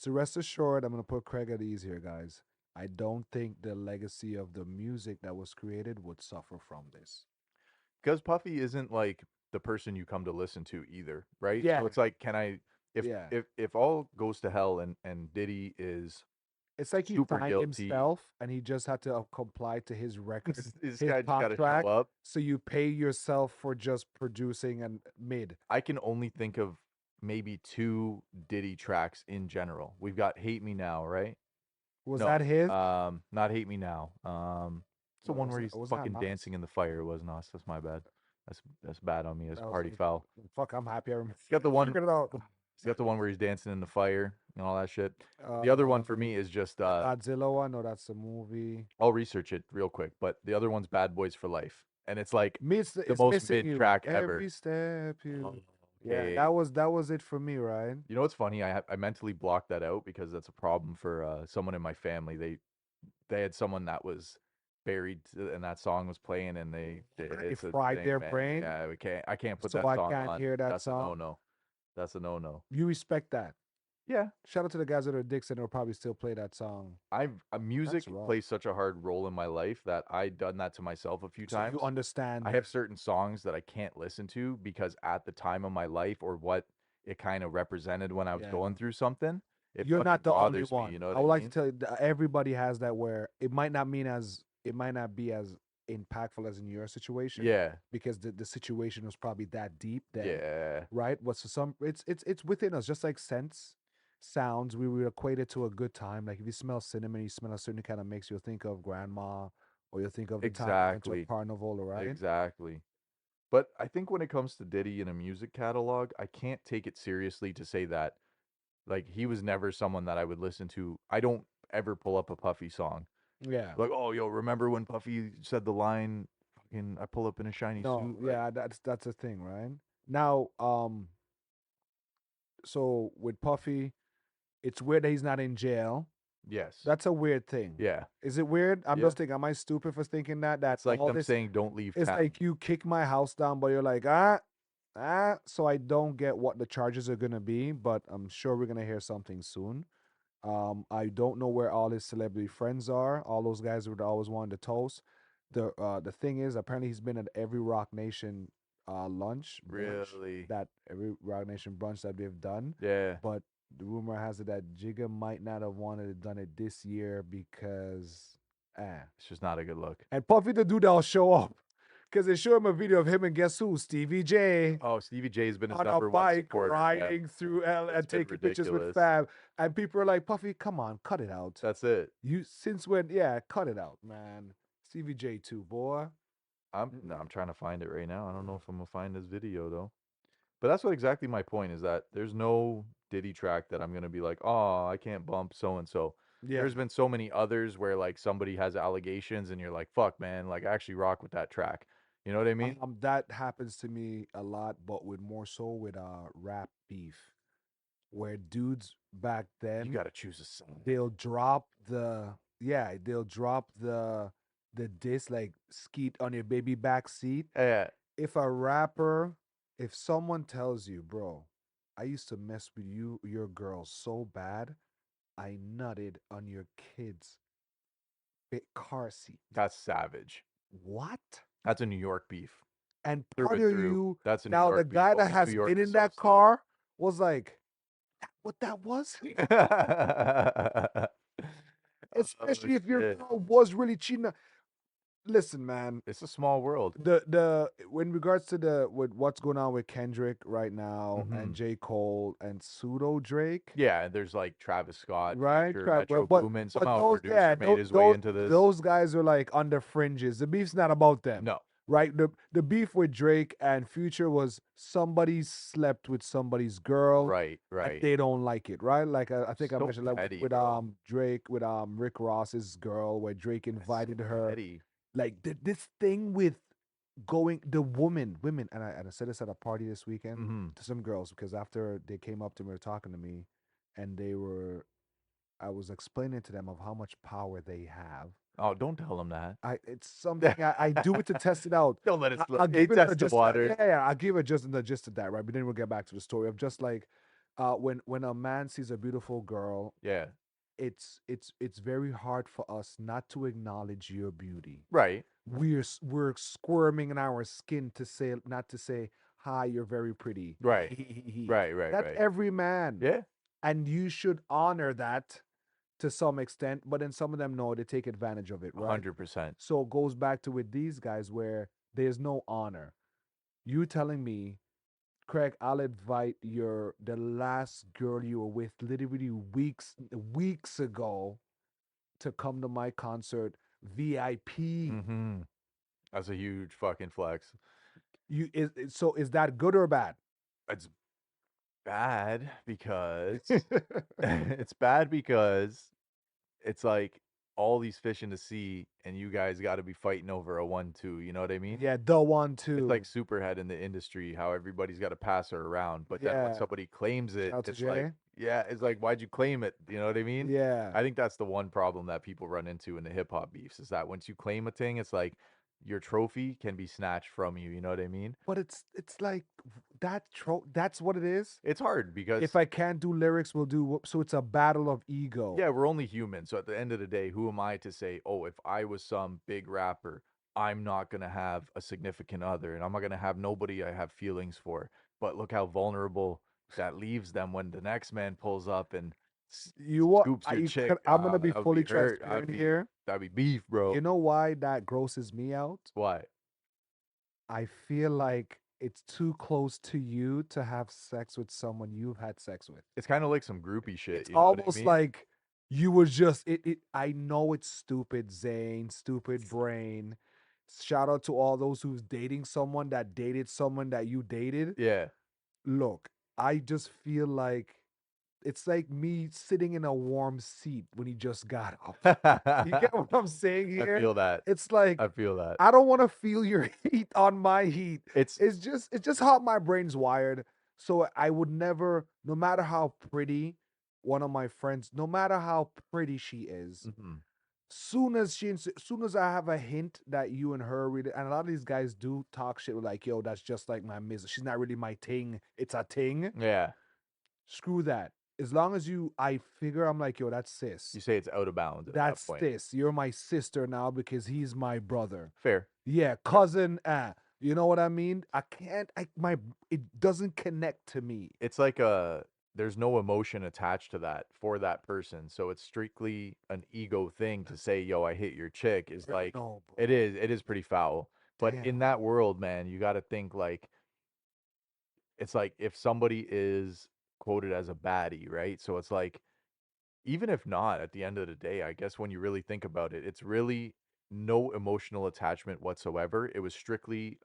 Speaker 2: to rest assured, I'm gonna put Craig at ease here, guys. I don't think the legacy of the music that was created would suffer from this.
Speaker 1: Because Puffy isn't like the person you come to listen to either, right? So
Speaker 2: Yeah,
Speaker 1: it's like, can I if
Speaker 2: yeah.
Speaker 1: if all goes to hell and Diddy is
Speaker 2: It's like he
Speaker 1: super
Speaker 2: signed
Speaker 1: guilty,
Speaker 2: himself and he just had to comply to his record,
Speaker 1: this
Speaker 2: his
Speaker 1: guy just got to show
Speaker 2: contract.
Speaker 1: up.
Speaker 2: So you pay yourself for just producing and mid.
Speaker 1: I can only think of maybe two Diddy tracks in general. We've got "Hate Me Now," right?
Speaker 2: Was
Speaker 1: No,
Speaker 2: that his?
Speaker 1: not "Hate Me Now." It's the
Speaker 2: No,
Speaker 1: one where he's
Speaker 2: was that
Speaker 1: fucking
Speaker 2: not?
Speaker 1: dancing in the fire. It was Nas. That's my bad. That's bad on me. It's
Speaker 2: That was
Speaker 1: party foul.
Speaker 2: fuck. I'm happy I
Speaker 1: He's got the one.
Speaker 2: figured it out.
Speaker 1: He's got the one where he's dancing in the fire and all that shit. The other one
Speaker 2: Uh,
Speaker 1: for me is just
Speaker 2: the Godzilla one. No, that's a movie.
Speaker 1: I'll research it real quick, but the other one's Bad Boys for Life, and it's like the
Speaker 2: It's
Speaker 1: most
Speaker 2: missing
Speaker 1: mid
Speaker 2: you
Speaker 1: track ever.
Speaker 2: every step
Speaker 1: Oh,
Speaker 2: you. Yeah,
Speaker 1: okay.
Speaker 2: that was it for me, right?
Speaker 1: You know what's funny? I mentally blocked that out because that's a problem for someone in my family. They had someone that was buried and that song was playing, and
Speaker 2: It
Speaker 1: it's a
Speaker 2: fried
Speaker 1: thing,
Speaker 2: their
Speaker 1: man.
Speaker 2: brain,
Speaker 1: Yeah, I can't put
Speaker 2: so
Speaker 1: that
Speaker 2: I
Speaker 1: song
Speaker 2: can't
Speaker 1: on.
Speaker 2: hear that
Speaker 1: That's a no
Speaker 2: song.
Speaker 1: no. That's a no no.
Speaker 2: You respect that.
Speaker 1: Yeah,
Speaker 2: Shout out to the guys that are dicks and will probably still play that song.
Speaker 1: music
Speaker 2: That's rough.
Speaker 1: plays such a hard role in my life that I done that to myself a few
Speaker 2: So you
Speaker 1: times. I
Speaker 2: understand?
Speaker 1: have certain songs that I can't listen to because at the time of my life or what it kind of represented when I was
Speaker 2: Yeah.
Speaker 1: going through something, it
Speaker 2: You're
Speaker 1: fucking
Speaker 2: not the only
Speaker 1: bothers me.
Speaker 2: one.
Speaker 1: You know what
Speaker 2: I
Speaker 1: I
Speaker 2: would like to
Speaker 1: mean?
Speaker 2: tell you that everybody has that where it might not be as impactful as in your situation
Speaker 1: Yeah,
Speaker 2: because the situation was probably that deep then,
Speaker 1: yeah,
Speaker 2: right? But for some it's within us, just like scents, sounds, we would equate it to a good time. Like if you smell cinnamon, you smell a certain kind of makes you think of grandma or you think of the time you went to a
Speaker 1: exactly,
Speaker 2: carnival, right?
Speaker 1: exactly. But I think when it comes to Diddy in a music catalog, I can't take it seriously to say that like he was never someone that I would listen to. I don't ever pull up a Puffy song.
Speaker 2: Yeah.
Speaker 1: Like, oh, yo, remember when Puffy said the line, fucking, I pull up in a shiny
Speaker 2: No,
Speaker 1: suit? Like,
Speaker 2: yeah, that's a thing, right? Now, so with Puffy, it's weird that he's not in jail.
Speaker 1: yes.
Speaker 2: That's a weird thing.
Speaker 1: Yeah.
Speaker 2: Is it weird? I'm
Speaker 1: Yeah.
Speaker 2: just thinking, am I stupid for thinking that
Speaker 1: It's like
Speaker 2: all
Speaker 1: them
Speaker 2: this,
Speaker 1: saying, don't leave
Speaker 2: it's
Speaker 1: town.
Speaker 2: like you kick my house down, but you're like, so I don't get what the charges are gonna be, but I'm sure we're gonna hear something soon. I don't know where all his celebrity friends are. All those guys would always wanted to toast. The thing is, apparently he's been at every Rock Nation lunch brunch
Speaker 1: Really?
Speaker 2: that every Rock Nation brunch that they've done.
Speaker 1: Yeah.
Speaker 2: But the rumor has it that Jigga might not have wanted to done it this year because
Speaker 1: It's just not a good look.
Speaker 2: and Puffy the dude that'll show up. Because they show him a video of him and guess who? Stevie J
Speaker 1: Oh, Stevie J's been his
Speaker 2: on a
Speaker 1: number one
Speaker 2: bike
Speaker 1: supporter. Yeah.
Speaker 2: riding through L
Speaker 1: It's
Speaker 2: and
Speaker 1: been
Speaker 2: taking pictures with
Speaker 1: ridiculous.
Speaker 2: Fab. And people are like, Puffy, come on, cut it out.
Speaker 1: That's it.
Speaker 2: You since when? Yeah, cut it out, man. Stevie J too, boy.
Speaker 1: No,
Speaker 2: Mm-mm.
Speaker 1: I'm trying to find it right now. I don't know if I'm gonna find this video though. But that's what exactly my point is that there's no Diddy track that I'm gonna be like, oh, I can't bump so and so.
Speaker 2: Yeah.
Speaker 1: There's been so many others where like somebody has allegations and you're like, fuck, man, like I actually rock with that track. You know what I mean?
Speaker 2: That happens to me a lot, but with more so with rap beef, where dudes back
Speaker 1: You
Speaker 2: then
Speaker 1: gotta choose a song.
Speaker 2: they'll drop the yeah they'll drop the diss like skeet on your baby back seat.
Speaker 1: Yeah,
Speaker 2: If a rapper, if someone tells you, bro, I used to mess with your girl so bad, I nutted on your kid's car seat.
Speaker 1: that's savage.
Speaker 2: What?
Speaker 1: That's a New York beef
Speaker 2: And
Speaker 1: through
Speaker 2: part
Speaker 1: and
Speaker 2: of
Speaker 1: through.
Speaker 2: you
Speaker 1: That's a New
Speaker 2: now, the
Speaker 1: York beef.
Speaker 2: guy that
Speaker 1: Only New
Speaker 2: has been
Speaker 1: Yorkers
Speaker 2: in
Speaker 1: saw
Speaker 2: that
Speaker 1: stuff.
Speaker 2: car was like, what that was?
Speaker 1: Oh
Speaker 2: Especially if your
Speaker 1: shit!
Speaker 2: girl was really cheating. Listen, man,
Speaker 1: It's a small world.
Speaker 2: the in regards to the with what's going on with Kendrick right now and
Speaker 1: Hmm.
Speaker 2: J. Cole and pseudo Drake,
Speaker 1: Yeah, there's like Travis Scott,
Speaker 2: right?
Speaker 1: Future, Metro
Speaker 2: But
Speaker 1: Boomin. Somehow a
Speaker 2: those
Speaker 1: producer made his way into this.
Speaker 2: those guys are like on the fringes. The beef's not about them,
Speaker 1: No,
Speaker 2: right? The beef with Drake and Future was somebody slept with somebody's girl
Speaker 1: right,
Speaker 2: and
Speaker 1: right.
Speaker 2: they don't like it, right? Like I think I
Speaker 1: So
Speaker 2: mentioned that
Speaker 1: petty,
Speaker 2: with
Speaker 1: bro.
Speaker 2: Drake with Rick Ross's girl, where Drake
Speaker 1: That's so
Speaker 2: invited her.
Speaker 1: petty.
Speaker 2: Like this thing with going the women, and I said this at a party this weekend
Speaker 1: Hmm.
Speaker 2: to some girls because after they came up to me, were talking to me, and they were I was explaining to them of how much power they have.
Speaker 1: Oh, don't tell him
Speaker 2: It's something
Speaker 1: that.
Speaker 2: I do it to test it out.
Speaker 1: Don't let it slip.
Speaker 2: I'll
Speaker 1: Hey,
Speaker 2: give it
Speaker 1: test the
Speaker 2: just
Speaker 1: waters.
Speaker 2: I'll give it just in the gist of that, right? But then we'll get back to the story of just like when a man sees a beautiful girl,
Speaker 1: Yeah,
Speaker 2: it's very hard for us not to acknowledge your beauty.
Speaker 1: right,
Speaker 2: We're squirming in our skin to say not to say hi, you're very pretty.
Speaker 1: right, right, right,
Speaker 2: That's
Speaker 1: right.
Speaker 2: every man,
Speaker 1: Yeah,
Speaker 2: and you should honor that to some extent. But then some of them know they take advantage of it, right?
Speaker 1: 100%.
Speaker 2: So it goes back to with these guys where there's no honor. You telling me, Craig, I'll invite the last girl you were with literally weeks ago to come to my concert VIP.
Speaker 1: Hmm. That's a huge fucking flex.
Speaker 2: So is that good or bad?
Speaker 1: It's bad because it's bad because it's like all these fish in the sea and you guys got to be fighting over a 1-2, you know what I mean?
Speaker 2: Yeah, the one
Speaker 1: It's like
Speaker 2: too.
Speaker 1: superhead in the industry how everybody's got to pass her around, but then when
Speaker 2: Yeah.
Speaker 1: somebody claims
Speaker 2: Shout
Speaker 1: it,
Speaker 2: out to
Speaker 1: it's like,
Speaker 2: Jay.
Speaker 1: yeah, it's like why'd you claim it? You know what I mean?
Speaker 2: Yeah.
Speaker 1: I think that's the one problem that people run into in the hip hop beefs is that once you claim a thing, it's like your trophy can be snatched from you, you know what I mean?
Speaker 2: But it's like that's what it is.
Speaker 1: It's hard
Speaker 2: If
Speaker 1: because
Speaker 2: I can't do lyrics, we'll do so it's a battle of ego.
Speaker 1: yeah, we're only human. So at the end of the day, who am I to say, oh, if I was some big rapper, I'm not going to have a significant other and I'm not going to have nobody I have feelings for. But look how vulnerable that leaves them when the next man pulls up and
Speaker 2: You what
Speaker 1: scoops your chick.
Speaker 2: I'm gonna be
Speaker 1: I would be
Speaker 2: fully
Speaker 1: hurt.
Speaker 2: transparent here.
Speaker 1: That'd be beef, bro.
Speaker 2: You know why that grosses me out?
Speaker 1: Why?
Speaker 2: I feel like it's too close to you to have sex with someone you've had sex with.
Speaker 1: It's kind of like some groupie shit.
Speaker 2: It's
Speaker 1: You know what I
Speaker 2: almost
Speaker 1: mean?
Speaker 2: like you was just it I know it's stupid, Zane, stupid brain. Shout out to all those who's dating someone that dated someone that you dated.
Speaker 1: Yeah.
Speaker 2: Look, I just feel like it's like me sitting in a warm seat when he just got off. You get what I'm saying
Speaker 1: I
Speaker 2: here?
Speaker 1: feel that.
Speaker 2: It's like
Speaker 1: I feel that.
Speaker 2: I don't want to feel your heat on my heat.
Speaker 1: It's
Speaker 2: It's just how my brain's wired. So I would never, no matter how pretty one of my friends, no matter how pretty she is,
Speaker 1: mhm.
Speaker 2: soon as I have a hint that you and her really, and a lot of these guys do talk shit like, yo, that's just like my miss. She's not really my thing. It's a thing.
Speaker 1: Yeah.
Speaker 2: Screw that. As long as I figure I'm like, yo, that's
Speaker 1: You
Speaker 2: sis.
Speaker 1: say it's out of bounds at that
Speaker 2: That's
Speaker 1: point.
Speaker 2: sis. You're my sister now because he's my brother.
Speaker 1: Fair.
Speaker 2: Yeah,
Speaker 1: Fair.
Speaker 2: cousin. You know what I mean? I can't. It doesn't connect to me.
Speaker 1: It's like there's no emotion attached to that for that person. So it's strictly an ego thing to say, "Yo, I hit your chick." Is like
Speaker 2: No,
Speaker 1: it
Speaker 2: bro.
Speaker 1: is pretty foul. But
Speaker 2: Damn.
Speaker 1: in that world, man, you got to think like it's like if somebody is quoted as a baddie, right? So it's like even if not, at the end of the day, I guess when you really think about it, it's really no emotional attachment whatsoever. It was strictly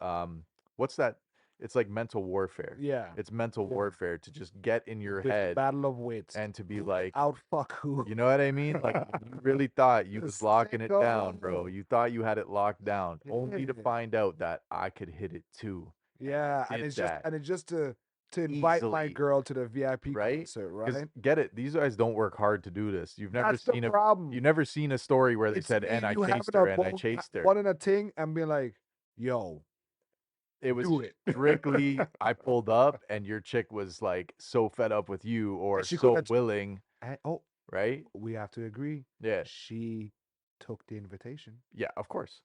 Speaker 1: what's that? it's like mental warfare.
Speaker 2: Yeah.
Speaker 1: It's mental
Speaker 2: Yeah.
Speaker 1: warfare to just get in your
Speaker 2: It's a
Speaker 1: head
Speaker 2: battle of wits.
Speaker 1: and to be
Speaker 2: Who can
Speaker 1: like,
Speaker 2: outfuck who?
Speaker 1: you know what I mean? Like you really thought you was locking it down, bro.
Speaker 2: Sicko.
Speaker 1: You thought you had it locked down, only to
Speaker 2: Yeah.
Speaker 1: find out that I could hit it too. And I
Speaker 2: Yeah,
Speaker 1: did that
Speaker 2: and it's just to invite my
Speaker 1: easily,
Speaker 2: girl to the VIP
Speaker 1: right?
Speaker 2: concert,
Speaker 1: Because
Speaker 2: right?
Speaker 1: get it, these guys don't work hard to do this.
Speaker 2: That's the problem.
Speaker 1: You've never seen a story where they
Speaker 2: It's
Speaker 1: said,
Speaker 2: me
Speaker 1: "And
Speaker 2: and
Speaker 1: I
Speaker 2: you
Speaker 1: chased
Speaker 2: having
Speaker 1: her,
Speaker 2: a
Speaker 1: and I
Speaker 2: both
Speaker 1: chased her."
Speaker 2: one in a ting and being like, yo,
Speaker 1: It was
Speaker 2: do it.
Speaker 1: strictly I pulled up, and your chick was like so fed up with you or
Speaker 2: And she could
Speaker 1: so
Speaker 2: have
Speaker 1: willing,
Speaker 2: oh,
Speaker 1: right?
Speaker 2: we have to agree.
Speaker 1: Yeah,
Speaker 2: She took the invitation.
Speaker 1: yeah, of course,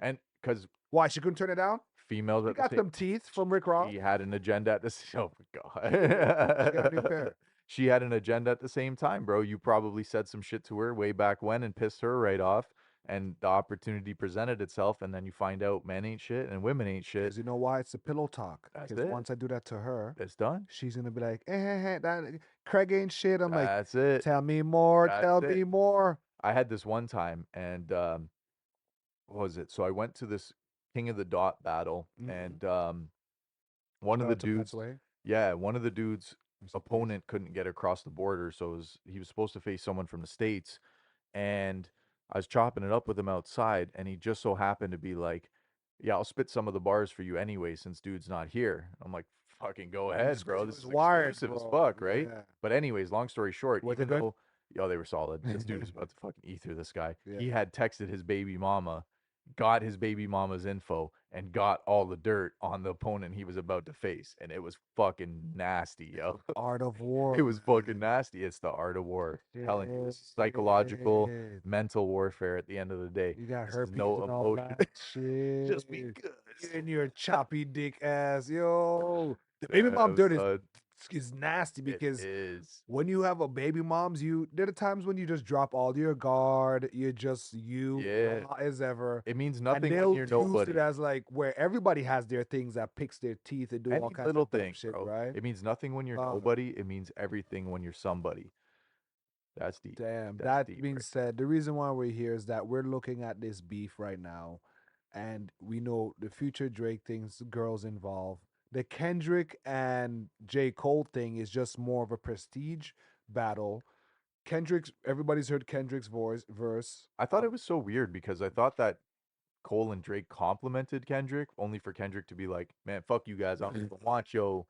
Speaker 1: and because
Speaker 2: Why she couldn't turn it down?
Speaker 1: females
Speaker 2: She
Speaker 1: at the
Speaker 2: got
Speaker 1: same
Speaker 2: some teeth from Rick Ross.
Speaker 1: she had an agenda at this. Oh my
Speaker 2: She got a new
Speaker 1: god.
Speaker 2: pair.
Speaker 1: She had an agenda at the same time, bro. You probably said some shit to her way back when and pissed her right off. And the opportunity presented itself, and then you find out men ain't shit and women ain't shit.
Speaker 2: Because you know why? It's a pillow talk.
Speaker 1: That's
Speaker 2: Because
Speaker 1: it.
Speaker 2: once I do that to her,
Speaker 1: It's done.
Speaker 2: she's gonna be like, that Craig ain't shit. I'm like,
Speaker 1: That's it.
Speaker 2: tell me more,
Speaker 1: That's
Speaker 2: tell me
Speaker 1: it.
Speaker 2: more.
Speaker 1: I had this one time, and what was it? So I went to this King of the Dot battle,
Speaker 2: Mm-hmm.
Speaker 1: and one of
Speaker 2: Shout
Speaker 1: the
Speaker 2: out to Pat
Speaker 1: dudes,
Speaker 2: Sway.
Speaker 1: yeah, one of the dudes'
Speaker 2: Rest in peace.
Speaker 1: opponent couldn't get across the border, so he was supposed to face someone from the States, and I was chopping it up with him outside, and he just so happened to be like, "Yeah, I'll spit some of the bars for you anyway, since dude's not here." I'm like, "Fucking go ahead, bro.
Speaker 2: He
Speaker 1: This
Speaker 2: was
Speaker 1: is
Speaker 2: wired,
Speaker 1: exclusive as
Speaker 2: bro.
Speaker 1: fuck, right?"
Speaker 2: Yeah.
Speaker 1: But anyways, long story short,
Speaker 2: Was it
Speaker 1: even
Speaker 2: good?
Speaker 1: though, yo, they were solid. This dude was about to fucking ether this guy.
Speaker 2: Yeah.
Speaker 1: He had texted his baby mama, got his baby mama's info, and got all the dirt on the opponent he was about to face, and it was fucking nasty, yo.
Speaker 2: Art of
Speaker 1: It
Speaker 2: war,
Speaker 1: was fucking
Speaker 2: man.
Speaker 1: nasty. It's the art of war. Telling you,
Speaker 2: Shit.
Speaker 1: this is psychological, mental warfare at the end of the day.
Speaker 2: You got
Speaker 1: This is
Speaker 2: herpes
Speaker 1: no
Speaker 2: and all
Speaker 1: emotion.
Speaker 2: that
Speaker 1: Just
Speaker 2: shit.
Speaker 1: because.
Speaker 2: You and your choppy dick ass, yo. The baby mom
Speaker 1: Yeah,
Speaker 2: dirt
Speaker 1: son,
Speaker 2: is nasty
Speaker 1: it
Speaker 2: because
Speaker 1: is.
Speaker 2: when you have a baby moms, there are times when you just drop all your guard, you're just you
Speaker 1: Yeah.
Speaker 2: raw as ever.
Speaker 1: It means
Speaker 2: And
Speaker 1: nothing when
Speaker 2: they'll
Speaker 1: you're
Speaker 2: use it
Speaker 1: nobody.
Speaker 2: as like where everybody has their things that picks their teeth and do all
Speaker 1: Any
Speaker 2: kinds
Speaker 1: little
Speaker 2: of dumb
Speaker 1: thing,
Speaker 2: shit,
Speaker 1: bro.
Speaker 2: right?
Speaker 1: It means nothing when you're
Speaker 2: Uh,
Speaker 1: nobody. It means everything when you're somebody. That's deep.
Speaker 2: Damn.
Speaker 1: That's
Speaker 2: That
Speaker 1: deep
Speaker 2: being
Speaker 1: right
Speaker 2: said, the reason why we're here is that we're looking at this beef right now, and we know the future Drake things, girls involved. The Kendrick and J. Cole thing is just more of a prestige battle. Everybody's heard Kendrick's verse.
Speaker 1: I thought it was so weird because I thought that Cole and Drake complimented Kendrick, only for Kendrick to be like, "Man, fuck you guys. I don't even want your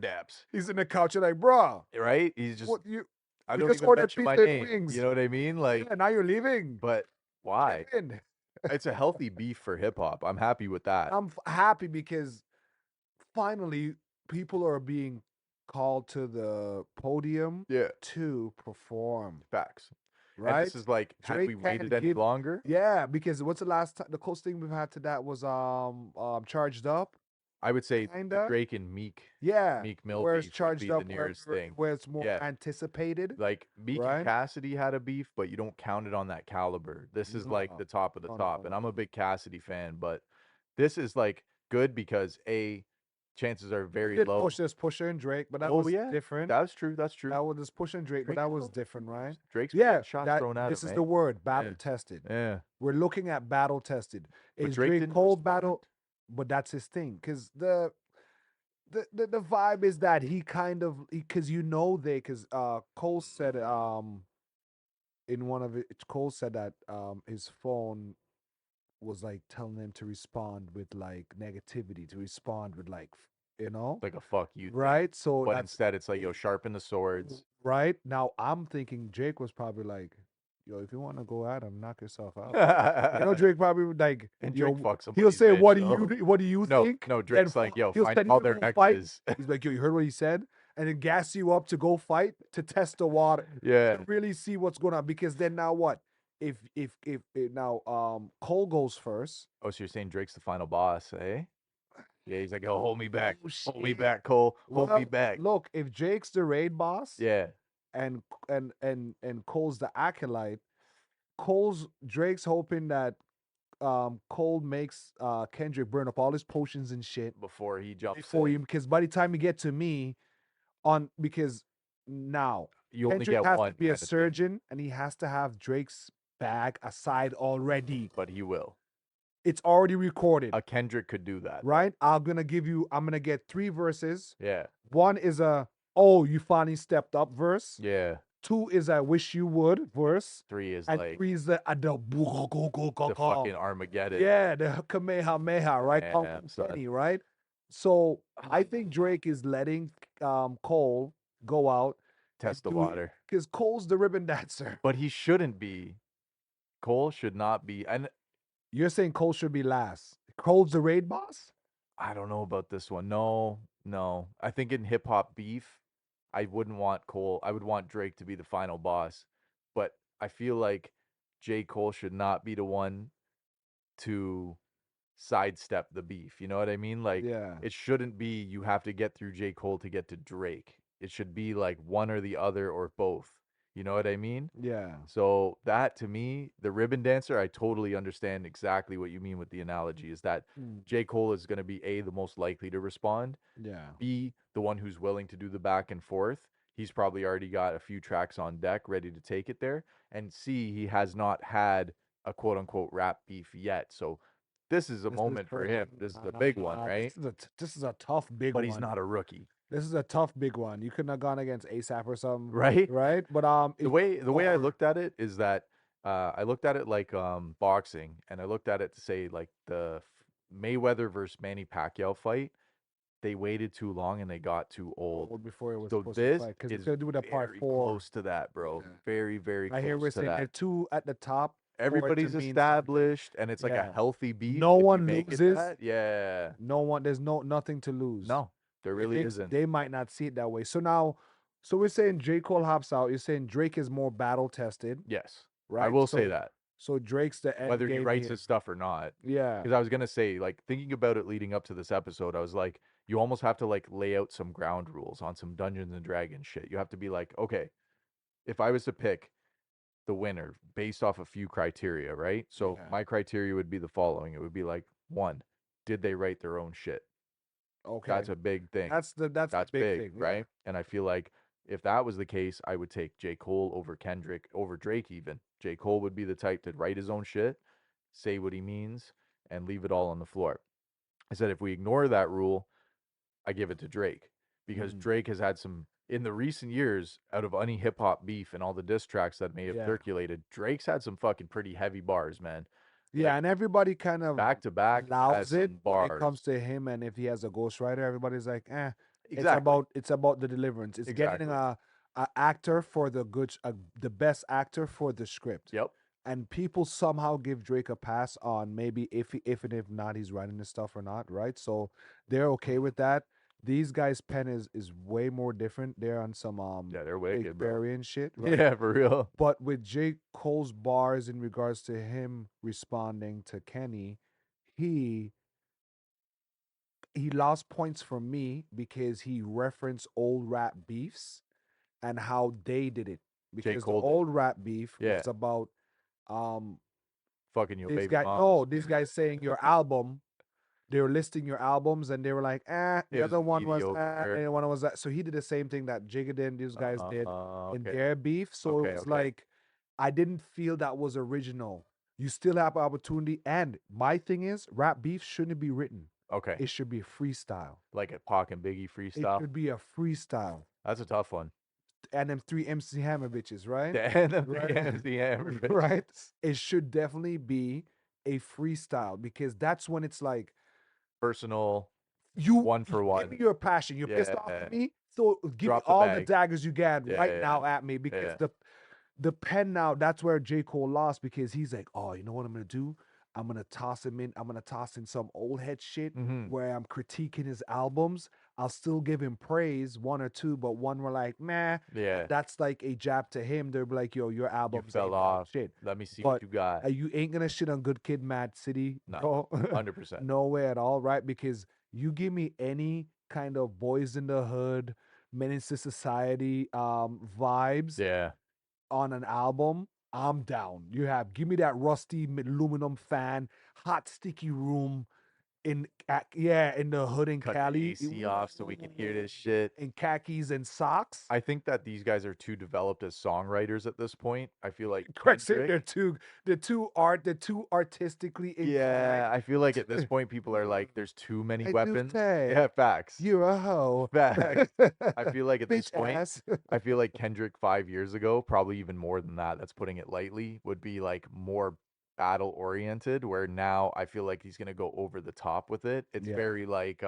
Speaker 1: daps."
Speaker 2: He's in the couch, and like, bruh,
Speaker 1: Right? He's just,
Speaker 2: what you?
Speaker 1: I
Speaker 2: We
Speaker 1: don't
Speaker 2: just
Speaker 1: even
Speaker 2: ordered
Speaker 1: mention my
Speaker 2: pizza and
Speaker 1: name. You
Speaker 2: wings.
Speaker 1: know what I mean? Like,
Speaker 2: Yeah, now you're leaving.
Speaker 1: but why?
Speaker 2: Get in.
Speaker 1: It's a healthy beef for hip hop. I'm happy with that.
Speaker 2: I'm happy because finally people are being called to the podium
Speaker 1: Yeah,
Speaker 2: to perform,
Speaker 1: facts. And this
Speaker 2: right?
Speaker 1: is like, had
Speaker 2: Drake
Speaker 1: we
Speaker 2: can't
Speaker 1: waited any
Speaker 2: give
Speaker 1: longer,
Speaker 2: yeah, because what's the last time the closest thing we've had to that was charged up,
Speaker 1: I would say the
Speaker 2: kinda.
Speaker 1: Drake and
Speaker 2: Yeah.
Speaker 1: Meek Mill
Speaker 2: Where it's
Speaker 1: beef would
Speaker 2: charged
Speaker 1: be the
Speaker 2: up
Speaker 1: nearest thing.
Speaker 2: where it's more
Speaker 1: Yeah.
Speaker 2: anticipated,
Speaker 1: Like Meek and
Speaker 2: right?
Speaker 1: Cassidy had a beef, but you don't count it on that caliber. This is like
Speaker 2: No.
Speaker 1: the top of the
Speaker 2: No, no,
Speaker 1: top. And
Speaker 2: no.
Speaker 1: I'm a big Cassidy fan, but this is like good because chances are
Speaker 2: We
Speaker 1: very
Speaker 2: did
Speaker 1: low.
Speaker 2: Pusher and Drake, but that
Speaker 1: Oh
Speaker 2: was
Speaker 1: yeah,
Speaker 2: different.
Speaker 1: that's true. That's true.
Speaker 2: That was just Pusha and Drake, but
Speaker 1: Drake
Speaker 2: that
Speaker 1: had
Speaker 2: was
Speaker 1: all kinds of
Speaker 2: different, right?
Speaker 1: beefs. Drake's been
Speaker 2: Yeah,
Speaker 1: getting shots
Speaker 2: that
Speaker 1: thrown at
Speaker 2: this
Speaker 1: him,
Speaker 2: is
Speaker 1: eh?
Speaker 2: the word, battle
Speaker 1: Yeah,
Speaker 2: tested.
Speaker 1: yeah.
Speaker 2: We're looking at battle tested.
Speaker 1: But
Speaker 2: Is
Speaker 1: Drake
Speaker 2: Drake
Speaker 1: didn't
Speaker 2: Cole
Speaker 1: respond.
Speaker 2: battle? But that's his thing, because the vibe is that he kind of because because Cole said in one of it Cole said that his phone was like telling him to respond with like negativity, to respond with like
Speaker 1: It's like a fuck you thing.
Speaker 2: right. So
Speaker 1: But
Speaker 2: that's
Speaker 1: instead, it's like, yo, sharpen the swords.
Speaker 2: right now. I'm thinking Jake was probably like, "Yo, if you want to go at him, knock yourself out."
Speaker 1: And
Speaker 2: Drake probably would like,
Speaker 1: Drake
Speaker 2: "Yo,"
Speaker 1: fucked
Speaker 2: he'll
Speaker 1: somebody's
Speaker 2: say,
Speaker 1: bitch, though.
Speaker 2: What do you
Speaker 1: No,
Speaker 2: think?"
Speaker 1: no,
Speaker 2: Then
Speaker 1: Drake's like, yo,
Speaker 2: he'll
Speaker 1: find
Speaker 2: send
Speaker 1: all
Speaker 2: you to
Speaker 1: their
Speaker 2: go fight.
Speaker 1: exes.
Speaker 2: He's like, "Yo, you heard what he said?" And then gas you up to go fight to test the water
Speaker 1: Yeah.
Speaker 2: to really see what's going on. Because then now what? If now Cole goes first.
Speaker 1: Oh, so you're saying Drake's the final boss, eh? Yeah, he's like, yo, hold me back.
Speaker 2: Oh
Speaker 1: Hold me
Speaker 2: shit!
Speaker 1: back, Cole. Hold me
Speaker 2: Well,
Speaker 1: back.
Speaker 2: look, if Jake's the raid boss
Speaker 1: Yeah.
Speaker 2: and Cole's the acolyte, Drake's hoping that Cole makes Kendrick burn up all his potions and shit
Speaker 1: Before he jumps
Speaker 2: before
Speaker 1: in,
Speaker 2: you because by the time you get to me on because now
Speaker 1: you only
Speaker 2: Kendrick
Speaker 1: get
Speaker 2: has to
Speaker 1: one
Speaker 2: be a
Speaker 1: kind of thing,
Speaker 2: surgeon and he has to have Drake's bag aside already.
Speaker 1: but he will.
Speaker 2: It's already recorded,
Speaker 1: A Kendrick could do that though.
Speaker 2: right? I'm gonna get 3 verses.
Speaker 1: Yeah.
Speaker 2: One is a "Oh, you finally stepped up" verse.
Speaker 1: Yeah.
Speaker 2: Two is "I wish you would" verse,
Speaker 1: 3 is
Speaker 2: and
Speaker 1: like
Speaker 2: three is the
Speaker 1: the fucking Armageddon.
Speaker 2: yeah, the Kamehameha, right? Kung
Speaker 1: Yeah,
Speaker 2: Fu
Speaker 1: son.
Speaker 2: Kenny, right? So I think Drake is letting Cole go out and
Speaker 1: Test the
Speaker 2: do it
Speaker 1: water.
Speaker 2: because Cole's the ribbon dancer.
Speaker 1: But he shouldn't be. Cole should not be. And
Speaker 2: You're saying Cole should be last. Cole's the raid boss?
Speaker 1: I don't know about this one. No, no. I think in hip hop beef, I wouldn't want Cole. I would want Drake to be the final boss. But I feel like J. Cole should not be the one to sidestep the beef. You know what I mean? Like
Speaker 2: Yeah,
Speaker 1: it shouldn't be you have to get through J. Cole to get to Drake. It should be like one or the other or both. You know what I mean?
Speaker 2: yeah,
Speaker 1: So that to me, the ribbon dancer, I totally understand exactly what you mean with the analogy is that
Speaker 2: mm,
Speaker 1: J. Cole is going to be A, the most likely to respond,
Speaker 2: yeah,
Speaker 1: B, the one who's willing to do the back and forth. He's probably already got a few tracks on deck ready to take it there. And C, he has not had a quote unquote rap beef yet. So this is a
Speaker 2: this is
Speaker 1: moment for
Speaker 2: for
Speaker 1: him.
Speaker 2: him.
Speaker 1: This is a big one, right?
Speaker 2: This is a tough big
Speaker 1: But he's
Speaker 2: one.
Speaker 1: not a rookie,
Speaker 2: This is a tough big one. You couldn't have gone against ASAP or something,
Speaker 1: right?
Speaker 2: right? But
Speaker 1: The way I looked at it is that I looked at it like boxing, and I looked at it to say like the Mayweather versus Manny Pacquiao fight. They waited too long and they got too old.
Speaker 2: old before it was
Speaker 1: So
Speaker 2: supposed to
Speaker 1: this
Speaker 2: fight because it's
Speaker 1: is
Speaker 2: gonna do it at part
Speaker 1: very
Speaker 2: 4.
Speaker 1: close to that, bro.
Speaker 2: Yeah.
Speaker 1: Very, very
Speaker 2: I hear
Speaker 1: close
Speaker 2: we're
Speaker 1: to
Speaker 2: saying they're
Speaker 1: that.
Speaker 2: two at the top for it to
Speaker 1: Everybody's
Speaker 2: mean something.
Speaker 1: established, and it's like a
Speaker 2: Yeah.
Speaker 1: healthy beef
Speaker 2: No
Speaker 1: if you
Speaker 2: one
Speaker 1: make it
Speaker 2: loses.
Speaker 1: that. Yeah.
Speaker 2: No one. There's nothing to lose.
Speaker 1: No, there
Speaker 2: I
Speaker 1: really
Speaker 2: think
Speaker 1: isn't.
Speaker 2: they might not see it that way. So now, so we're saying J. Cole hops out. You're saying Drake is more battle tested,
Speaker 1: Yes, I
Speaker 2: right?
Speaker 1: will say
Speaker 2: So
Speaker 1: that.
Speaker 2: Drake's the end
Speaker 1: Whether he
Speaker 2: game
Speaker 1: writes his
Speaker 2: here.
Speaker 1: stuff or not.
Speaker 2: Yeah.
Speaker 1: Because I was gonna say, like, thinking about it leading up to this episode, I was like, you almost have to like lay out some ground rules on some Dungeons and Dragons shit. You have to be like, okay, if I was to pick the winner based off a few criteria, right? So
Speaker 2: Yeah.
Speaker 1: my criteria would be the following. It would be like, one, did they write their own shit?
Speaker 2: Okay.
Speaker 1: That's a big thing.
Speaker 2: That's the
Speaker 1: That's
Speaker 2: big
Speaker 1: big,
Speaker 2: thing. Yeah.
Speaker 1: right? And I feel like if that was the case, I would take J. Cole over Kendrick, over Drake even. J. Cole would be the type to write his own shit, say what he means, and leave it all on the floor. I said if we ignore that rule, I give it to Drake because
Speaker 2: Mhm.
Speaker 1: Drake has had some in the recent years out of any hip hop beef and all the diss tracks that may have
Speaker 2: Yeah.
Speaker 1: circulated. Drake's had some fucking pretty heavy bars, man.
Speaker 2: Yeah,
Speaker 1: Like
Speaker 2: and everybody kind of
Speaker 1: back to back, he has
Speaker 2: allows it
Speaker 1: some
Speaker 2: when it comes
Speaker 1: bars.
Speaker 2: to him, and if he has a ghostwriter, everybody's like, eh.
Speaker 1: Exactly.
Speaker 2: It's about the deliverance. It's getting
Speaker 1: Exactly.
Speaker 2: a actor for the best actor for the script.
Speaker 1: Yep.
Speaker 2: And people somehow give Drake a pass on maybe if and if not he's writing this stuff or not, right? So they're okay with that. These guys' pen is way more different. They're on some
Speaker 1: Yeah, they're wicked, bro.
Speaker 2: Shakespearean shit, right?
Speaker 1: Yeah, for real.
Speaker 2: But with J. Cole's bars in regards to him responding to Kenny, he he lost points for me because he referenced old rap beefs and how they did it.
Speaker 1: J.
Speaker 2: Because the
Speaker 1: Cole did.
Speaker 2: old rap beef
Speaker 1: Yeah.
Speaker 2: was about um
Speaker 1: Fucking your baby moms.
Speaker 2: these guys saying your album. They were listing your albums and they were like,
Speaker 1: It
Speaker 2: the
Speaker 1: was
Speaker 2: other one was
Speaker 1: mediocre.
Speaker 2: and one was that. So he did the same thing that Jigga did, these guys did in
Speaker 1: Okay.
Speaker 2: their beef. So it
Speaker 1: Okay.
Speaker 2: was
Speaker 1: Okay.
Speaker 2: like I didn't feel that was original. You still have opportunity. And my thing is, rap beef shouldn't be written.
Speaker 1: Okay.
Speaker 2: It should be freestyle.
Speaker 1: Like a Pac and Biggie
Speaker 2: It
Speaker 1: freestyle.
Speaker 2: should be a freestyle.
Speaker 1: That's a tough one.
Speaker 2: And them 3 MC Hammer bitches, right?
Speaker 1: And them three
Speaker 2: Right.
Speaker 1: MC Hammer
Speaker 2: Right.
Speaker 1: bitches.
Speaker 2: It should definitely be a freestyle because that's when it's like
Speaker 1: Personal,
Speaker 2: you
Speaker 1: one for
Speaker 2: give me
Speaker 1: one.
Speaker 2: your passion. You're pissed off
Speaker 1: Yeah.
Speaker 2: at me, so give me
Speaker 1: Drop the
Speaker 2: all the
Speaker 1: bag.
Speaker 2: daggers you got
Speaker 1: Yeah.
Speaker 2: right
Speaker 1: Yeah.
Speaker 2: now at me because
Speaker 1: Yeah.
Speaker 2: the pen now, that's where J. Cole lost because he's like, oh, you know what I'm gonna do? I'm gonna toss him in. I'm gonna toss in some old head shit
Speaker 1: Mm-hmm.
Speaker 2: where I'm critiquing his albums. I'll still give him praise, one or two, but one were like, meh. And
Speaker 1: Yeah.
Speaker 2: that's like a jab to him. They'll be like, yo, your
Speaker 1: You
Speaker 2: albums
Speaker 1: fell
Speaker 2: ain't that
Speaker 1: off.
Speaker 2: shit.
Speaker 1: Let me see what
Speaker 2: But
Speaker 1: you got.
Speaker 2: you ain't gonna shit on Good Kid, Mad City,
Speaker 1: No.
Speaker 2: bro.
Speaker 1: 100%.
Speaker 2: No way at all, right? Because you give me any kind of Boys in the Hood, Menace to Society vibes
Speaker 1: Yeah.
Speaker 2: on an album, I'm down. You have give me that rusty aluminum fan, hot sticky room. yeah, in the hood in
Speaker 1: Cut the
Speaker 2: Cali,
Speaker 1: AC off so we can hear this shit.
Speaker 2: in khakis and socks.
Speaker 1: I think that these guys are too developed as songwriters at this point. I feel like
Speaker 2: Craig said
Speaker 1: Kendrick.
Speaker 2: they're too artistically inclined.
Speaker 1: Yeah, I feel like at this point people are like, there's too many
Speaker 2: I do
Speaker 1: weapons.
Speaker 2: say
Speaker 1: Yeah, facts.
Speaker 2: you're a hoe,
Speaker 1: Facts. I feel like at this
Speaker 2: bitch
Speaker 1: point,
Speaker 2: ass.
Speaker 1: I feel like Kendrick 5 years ago, probably even more than that, that's putting it lightly, would be like more battle oriented, where now I feel like he's gonna go over the top with it. It's
Speaker 2: Yeah,
Speaker 1: very like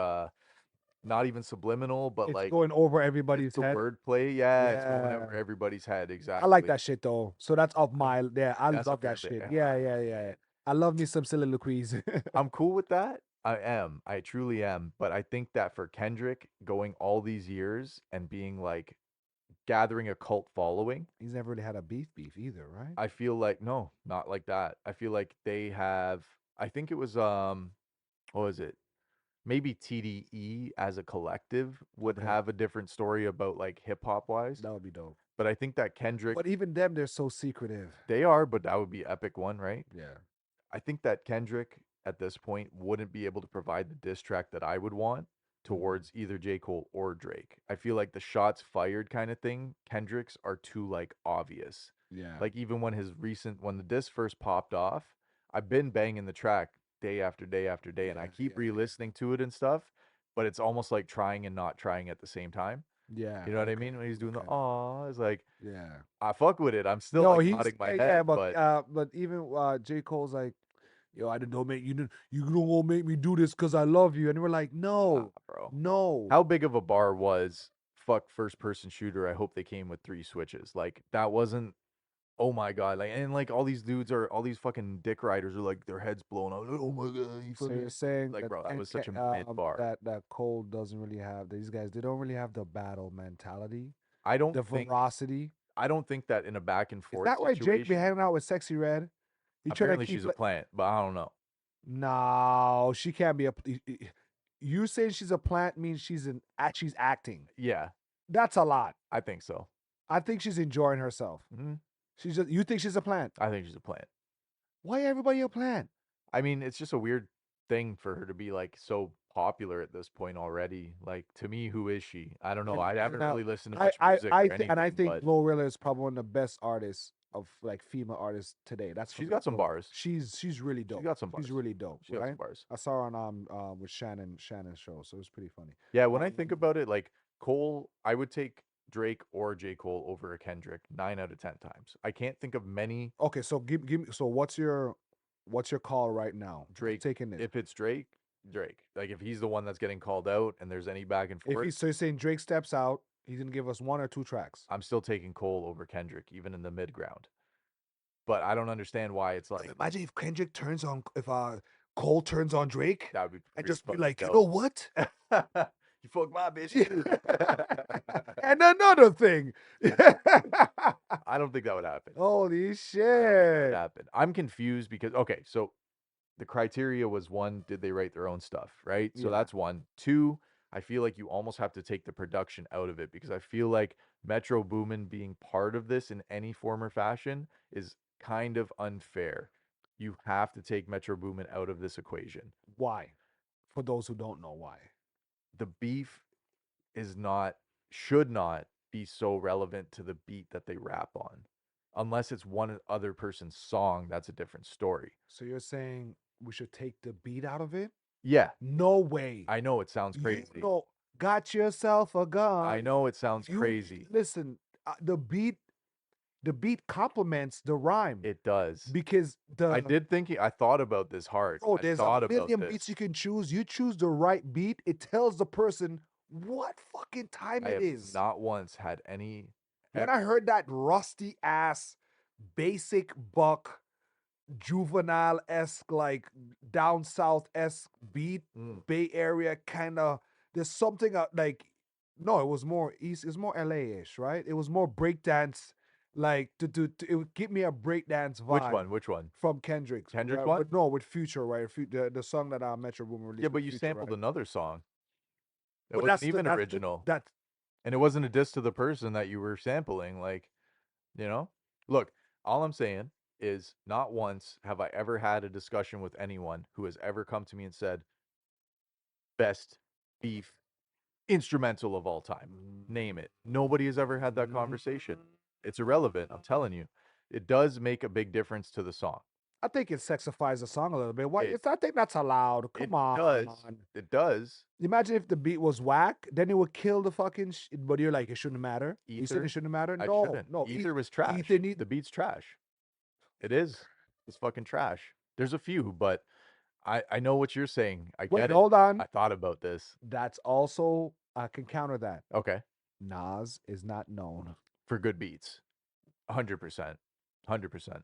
Speaker 1: not even subliminal, but
Speaker 2: it's
Speaker 1: like
Speaker 2: going over
Speaker 1: it's
Speaker 2: everybody's
Speaker 1: the
Speaker 2: head.
Speaker 1: wordplay. Yeah, it's going
Speaker 2: Yeah,
Speaker 1: over everybody's head.
Speaker 2: I like
Speaker 1: Exactly.
Speaker 2: that shit though. So that's up my yeah. I
Speaker 1: That's a
Speaker 2: love
Speaker 1: fair
Speaker 2: that
Speaker 1: bit.
Speaker 2: shit.
Speaker 1: Yeah.
Speaker 2: Yeah, yeah, yeah. I love me some soliloquies.
Speaker 1: I'm cool with that. I am. I truly am. But I think that for Kendrick going all these years and being like gathering a cult following,
Speaker 2: He's never really had a beef either, right?
Speaker 1: I feel like no, not like that. I feel like they have I think it was what was it? Maybe TDE as a collective would
Speaker 2: Okay,
Speaker 1: have a different story about like hip hop wise.
Speaker 2: that would be dope.
Speaker 1: But I think that Kendrick
Speaker 2: But even them, they're so secretive.
Speaker 1: they are, but that would be epic one, right?
Speaker 2: Yeah.
Speaker 1: I think that Kendrick at this point wouldn't be able to provide the diss track that I would want
Speaker 2: Mhm.
Speaker 1: towards either J. Cole or Drake. I feel like the shots fired kind of thing, Kendrick's are too like obvious.
Speaker 2: Yeah.
Speaker 1: Like even when the diss first popped off, I've been banging the track day after day after day and I
Speaker 2: Yeah.
Speaker 1: keep
Speaker 2: Yeah.
Speaker 1: re-listening to it and stuff, but it's almost like trying and not trying at the same time.
Speaker 2: Yeah.
Speaker 1: You know what I
Speaker 2: Okay.
Speaker 1: mean? When he's doing the
Speaker 2: Okay.
Speaker 1: aw, it's like
Speaker 2: Yeah.
Speaker 1: I fuck with it. I'm still
Speaker 2: No,
Speaker 1: like
Speaker 2: he's
Speaker 1: nodding my
Speaker 2: yeah,
Speaker 1: head,
Speaker 2: yeah,
Speaker 1: but
Speaker 2: but even J. Cole's like, yo, I don't make you don't gonna make me do this because I love you. And we're like,
Speaker 1: nah,
Speaker 2: no,
Speaker 1: bro.
Speaker 2: no.
Speaker 1: How big of a bar was fuck first person shooter? I hope they came with three switches. Like that wasn't. Oh my god! Like and like all these fucking dick riders are like their heads blown out. Oh my god! You
Speaker 2: So you're
Speaker 1: fucking
Speaker 2: saying
Speaker 1: like
Speaker 2: that
Speaker 1: bro, that was such a mid bar.
Speaker 2: that Cole doesn't really have these guys. They don't really have the battle mentality,
Speaker 1: I don't
Speaker 2: the
Speaker 1: think
Speaker 2: ferocity.
Speaker 1: I don't think that in a back and
Speaker 2: Is
Speaker 1: forth
Speaker 2: that why Jake be
Speaker 1: situation.
Speaker 2: hanging out with Sexy Red? He trying to
Speaker 1: Apparently
Speaker 2: keep
Speaker 1: she's a
Speaker 2: like,
Speaker 1: plant, but I don't know.
Speaker 2: no, she can't be a. You saying she's a plant means she's acting.
Speaker 1: Yeah,
Speaker 2: That's a lot.
Speaker 1: I think so.
Speaker 2: I think she's enjoying herself.
Speaker 1: Hmm.
Speaker 2: She's just you think she's a plant.
Speaker 1: I think she's a plant.
Speaker 2: Why everybody a plant?
Speaker 1: I mean, it's just a weird thing for her to be like so popular at this point already. Like to me, who is she? I don't know. I
Speaker 2: And
Speaker 1: haven't
Speaker 2: now
Speaker 1: really listened to much music or
Speaker 2: I
Speaker 1: anything,
Speaker 2: think
Speaker 1: but
Speaker 2: Glorilla is probably one of the best artists of like female artists today. That's for
Speaker 1: she's got some
Speaker 2: sure.
Speaker 1: bars.
Speaker 2: She's really
Speaker 1: She's
Speaker 2: dope.
Speaker 1: got some
Speaker 2: She's
Speaker 1: bars.
Speaker 2: really dope,
Speaker 1: She got
Speaker 2: right?
Speaker 1: some bars.
Speaker 2: I saw her on with Shannon's show, so it was pretty funny.
Speaker 1: Yeah, when I think
Speaker 2: Um,
Speaker 1: about it, like Cole, I would take Drake or J. Cole over a Kendrick 9 out of 10 times. I can't think of many
Speaker 2: okay, so give me so what's your call right now? Who's
Speaker 1: Drake.
Speaker 2: taking this?
Speaker 1: If it's Drake, Drake. Like if he's the one that's getting called out and there's any back and
Speaker 2: If
Speaker 1: forth,
Speaker 2: he's so you're saying Drake steps out, he's gonna give us one or two tracks.
Speaker 1: I'm still taking Cole over Kendrick, even in the mid ground. But I don't understand why it's
Speaker 2: Yo,
Speaker 1: like
Speaker 2: imagine if Cole turns on Drake
Speaker 1: that would be
Speaker 2: and
Speaker 1: pretty
Speaker 2: just be
Speaker 1: fucking
Speaker 2: like, you know
Speaker 1: dope.
Speaker 2: what?
Speaker 1: You fuck my bitch
Speaker 2: Yeah.
Speaker 1: too.
Speaker 2: And another thing.
Speaker 1: I don't think that would happen.
Speaker 2: Holy
Speaker 1: I don't think that would
Speaker 2: shit.
Speaker 1: happen. I'm confused because okay, so the criteria was one, did they write their own stuff, right? So
Speaker 2: Yeah.
Speaker 1: that's one. Two, I feel like you almost have to take the production out of it because I feel like Metro Boomin being part of this in any form or fashion is kind of unfair. You have to take Metro Boomin out of this equation.
Speaker 2: Why? For those who don't know why.
Speaker 1: The beef is not, should not be so relevant to the beat that they rap on. Unless it's one other person's song, that's a different story.
Speaker 2: So you're saying we should take the beat out of it?
Speaker 1: Yeah,
Speaker 2: No way.
Speaker 1: I know it sounds
Speaker 2: You
Speaker 1: crazy.
Speaker 2: know, got yourself a
Speaker 1: I
Speaker 2: gun.
Speaker 1: know it sounds
Speaker 2: You
Speaker 1: crazy.
Speaker 2: listen, the beat complements the rhyme
Speaker 1: It does.
Speaker 2: because
Speaker 1: I thought about this hard.
Speaker 2: bro,
Speaker 1: I
Speaker 2: there's a
Speaker 1: thought about
Speaker 2: million beats
Speaker 1: this.
Speaker 2: you can choose. You choose the right beat, it tells the person what fucking time
Speaker 1: I
Speaker 2: it
Speaker 1: have
Speaker 2: is.
Speaker 1: not once had any
Speaker 2: When
Speaker 1: ev-
Speaker 2: I heard that rusty ass, basic buck, juvenile esque, like down south esque beat,
Speaker 1: mm,
Speaker 2: Bay Area kind of, there's something like, no, it was more East, it's more LA ish, right? It was more breakdance, like it would give me a breakdance
Speaker 1: which
Speaker 2: vibe
Speaker 1: one? Which one?
Speaker 2: from Kendrick's,
Speaker 1: Kendrick
Speaker 2: right?
Speaker 1: one?
Speaker 2: But no, with Future, right? The song that Metro Boomin
Speaker 1: Yeah,
Speaker 2: released with
Speaker 1: but you
Speaker 2: Future,
Speaker 1: sampled
Speaker 2: right?
Speaker 1: another song. It
Speaker 2: But
Speaker 1: wasn't even original.
Speaker 2: that
Speaker 1: And it wasn't a diss to the person that you were sampling. Like, you know? Look, all I'm saying is not once have I ever had a discussion with anyone who has ever come to me and said, best beef instrumental of all time. Name it. Nobody has ever had that
Speaker 2: Mm.
Speaker 1: conversation. It's irrelevant. I'm telling you. It does make a big difference to the song.
Speaker 2: I think it sexifies the song a little bit. What?
Speaker 1: It
Speaker 2: I think that's allowed.
Speaker 1: it
Speaker 2: Come on.
Speaker 1: does. It does.
Speaker 2: Imagine if the beat was whack, then it would kill the fucking. But you're like, it shouldn't matter. You said it
Speaker 1: Ether.
Speaker 2: shouldn't matter.
Speaker 1: It
Speaker 2: No,
Speaker 1: shouldn't.
Speaker 2: no.
Speaker 1: Ether was
Speaker 2: Ether
Speaker 1: trash.
Speaker 2: need.
Speaker 1: The beat's trash. It is. It's fucking trash. There's a few, but I know what you're saying. I
Speaker 2: Wait,
Speaker 1: get it.
Speaker 2: hold on.
Speaker 1: I thought about this.
Speaker 2: That's also I can counter that.
Speaker 1: Okay.
Speaker 2: Nas is not known.
Speaker 1: For good beats. 100%. 100%.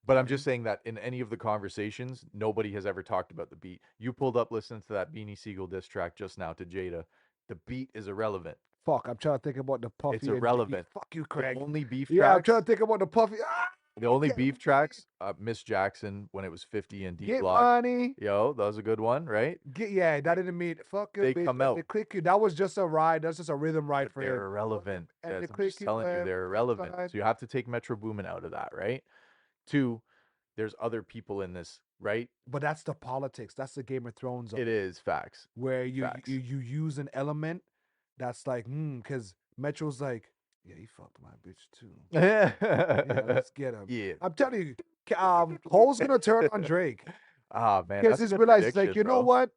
Speaker 1: But I'm
Speaker 2: Okay.
Speaker 1: just saying that in any of the conversations, nobody has ever talked about the beat. You pulled up listening to that Beanie Siegel diss track just now to Jada. The beat is irrelevant.
Speaker 2: Fuck, I'm trying to think about the
Speaker 1: It's
Speaker 2: Puffy and Jiggy.
Speaker 1: irrelevant.
Speaker 2: Fuck you,
Speaker 1: The
Speaker 2: Craig.
Speaker 1: only beef
Speaker 2: Yeah, I'm trying to
Speaker 1: tracks,
Speaker 2: think about the Puffy.
Speaker 1: the only
Speaker 2: Get
Speaker 1: beef
Speaker 2: money.
Speaker 1: tracks, Miss Jackson when it was 50 and D
Speaker 2: Get
Speaker 1: Block.
Speaker 2: money.
Speaker 1: Yo, that was a good one, right?
Speaker 2: Yeah, that didn't mean fuck you,
Speaker 1: They
Speaker 2: bitch.
Speaker 1: come
Speaker 2: And
Speaker 1: out,
Speaker 2: the click you. That was just a ride. That's just a rhythm ride
Speaker 1: but
Speaker 2: for him.
Speaker 1: they're
Speaker 2: Fuck you,
Speaker 1: irrelevant.
Speaker 2: and
Speaker 1: As
Speaker 2: the
Speaker 1: I'm
Speaker 2: click
Speaker 1: just
Speaker 2: you
Speaker 1: telling you,
Speaker 2: and
Speaker 1: they're
Speaker 2: west
Speaker 1: irrelevant.
Speaker 2: side.
Speaker 1: So you have to take Metro Boomin out of that, right? Two, there's other people in this, right?
Speaker 2: But that's the politics. That's the Game of Thrones of
Speaker 1: It
Speaker 2: it,
Speaker 1: is facts.
Speaker 2: where
Speaker 1: Facts.
Speaker 2: you use an element that's like, because Metro's like, yeah, he fucked my bitch too. Yeah, let's get him.
Speaker 1: Yeah.
Speaker 2: I'm telling you, Cole's gonna turn on Drake
Speaker 1: Ah, man,
Speaker 2: because
Speaker 1: that's a
Speaker 2: he's
Speaker 1: good
Speaker 2: realized he's like,
Speaker 1: prediction,
Speaker 2: you know
Speaker 1: bro.
Speaker 2: what?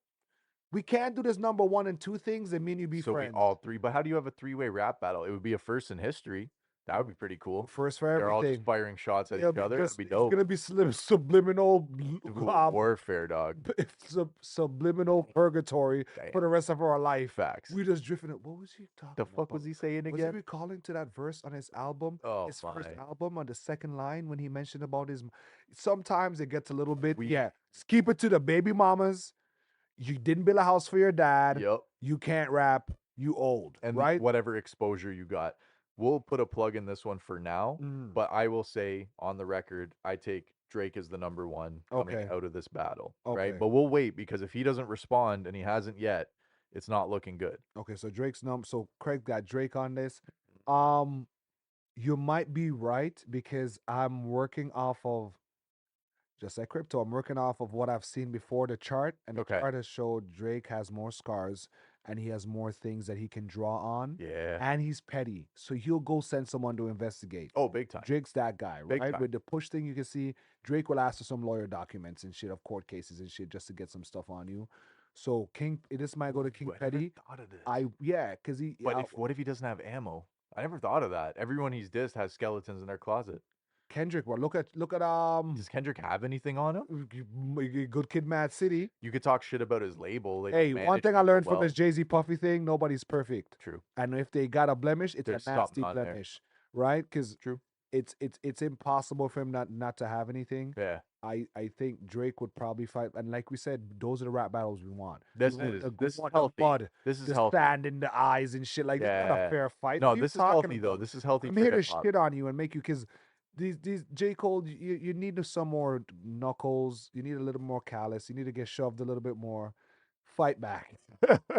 Speaker 2: We can't do this number one and two things and me and you be
Speaker 1: So we
Speaker 2: friends.
Speaker 1: all three, but how do you have a three-way rap battle? It would be a first in history. That would be pretty cool.
Speaker 2: First for
Speaker 1: They're all just
Speaker 2: everything.
Speaker 1: firing shots at
Speaker 2: It'll
Speaker 1: each
Speaker 2: be
Speaker 1: other. That'd
Speaker 2: just
Speaker 1: be
Speaker 2: it's
Speaker 1: dope.
Speaker 2: gonna be subliminal
Speaker 1: Ooh, warfare, dog.
Speaker 2: subliminal purgatory
Speaker 1: Damn.
Speaker 2: for the rest of our life.
Speaker 1: Facts.
Speaker 2: We just drifting it. What was he
Speaker 1: The
Speaker 2: talking
Speaker 1: fuck
Speaker 2: about?
Speaker 1: was he saying
Speaker 2: Was he
Speaker 1: again?
Speaker 2: recalling to that verse on his album,
Speaker 1: Oh
Speaker 2: his first
Speaker 1: my.
Speaker 2: album, on the second line when he mentioned about his? Sometimes it gets a little bit.
Speaker 1: We
Speaker 2: Yeah, keep it to the baby mamas. You didn't build a house for your dad.
Speaker 1: Yep.
Speaker 2: You can't rap. You old,
Speaker 1: And
Speaker 2: right?
Speaker 1: whatever exposure you got. We'll put a plug in this one for now,
Speaker 2: Mm,
Speaker 1: but I will say on the record, I take Drake as the number one coming
Speaker 2: okay.
Speaker 1: out of this battle, right?
Speaker 2: Okay.
Speaker 1: But we'll wait because if he doesn't respond and he hasn't yet, it's not looking good.
Speaker 2: Okay. So Drake's number. So Craig got Drake on this. Um, you might be right because I'm working off of just like crypto. I'm working off of what I've seen before the chart, and the
Speaker 1: Okay.
Speaker 2: chart has showed Drake has more scars and he has more things that he can draw on,
Speaker 1: Yeah.
Speaker 2: and he's petty, so he'll go send someone to investigate.
Speaker 1: Oh, big time.
Speaker 2: Drake's that guy,
Speaker 1: Big
Speaker 2: right?
Speaker 1: time.
Speaker 2: With the push thing, you can see Drake will ask for some lawyer documents and shit of court cases and shit just to get some stuff on you. So King, this might go to King
Speaker 1: Ooh, I never
Speaker 2: Petty.
Speaker 1: thought of this.
Speaker 2: Yeah, because he
Speaker 1: But if what if he doesn't have ammo? I never thought of that. Everyone he's dissed has skeletons in their closet.
Speaker 2: Kendrick. Well, look at
Speaker 1: Does Kendrick have anything on him?
Speaker 2: Good Kid, Mad City.
Speaker 1: You could talk shit about his label. They
Speaker 2: Hey,
Speaker 1: don't
Speaker 2: one
Speaker 1: manage
Speaker 2: thing I
Speaker 1: it so
Speaker 2: learned from
Speaker 1: well.
Speaker 2: this Jay Z Puffy thing: nobody's perfect,
Speaker 1: True.
Speaker 2: and if they got a blemish, it's
Speaker 1: There's
Speaker 2: a nasty
Speaker 1: something on there.
Speaker 2: blemish, right? Because
Speaker 1: True.
Speaker 2: it's impossible for him not to have anything.
Speaker 1: Yeah.
Speaker 2: I think Drake would probably fight, and like we said, those are the rap battles we want.
Speaker 1: This
Speaker 2: We want
Speaker 1: is
Speaker 2: the, we
Speaker 1: this is
Speaker 2: want the
Speaker 1: healthy.
Speaker 2: mud,
Speaker 1: This is
Speaker 2: the
Speaker 1: healthy.
Speaker 2: sand in the eyes and shit. Like this is not a
Speaker 1: Yeah.
Speaker 2: fair fight.
Speaker 1: No,
Speaker 2: What are you
Speaker 1: this is
Speaker 2: talking
Speaker 1: healthy though.
Speaker 2: about?
Speaker 1: This is healthy
Speaker 2: I'm
Speaker 1: for
Speaker 2: here to
Speaker 1: hip hop.
Speaker 2: shit on you and make you because these J. Cole, you need some more knuckles. You need a little more callous. You need to get shoved a little bit more. Fight back.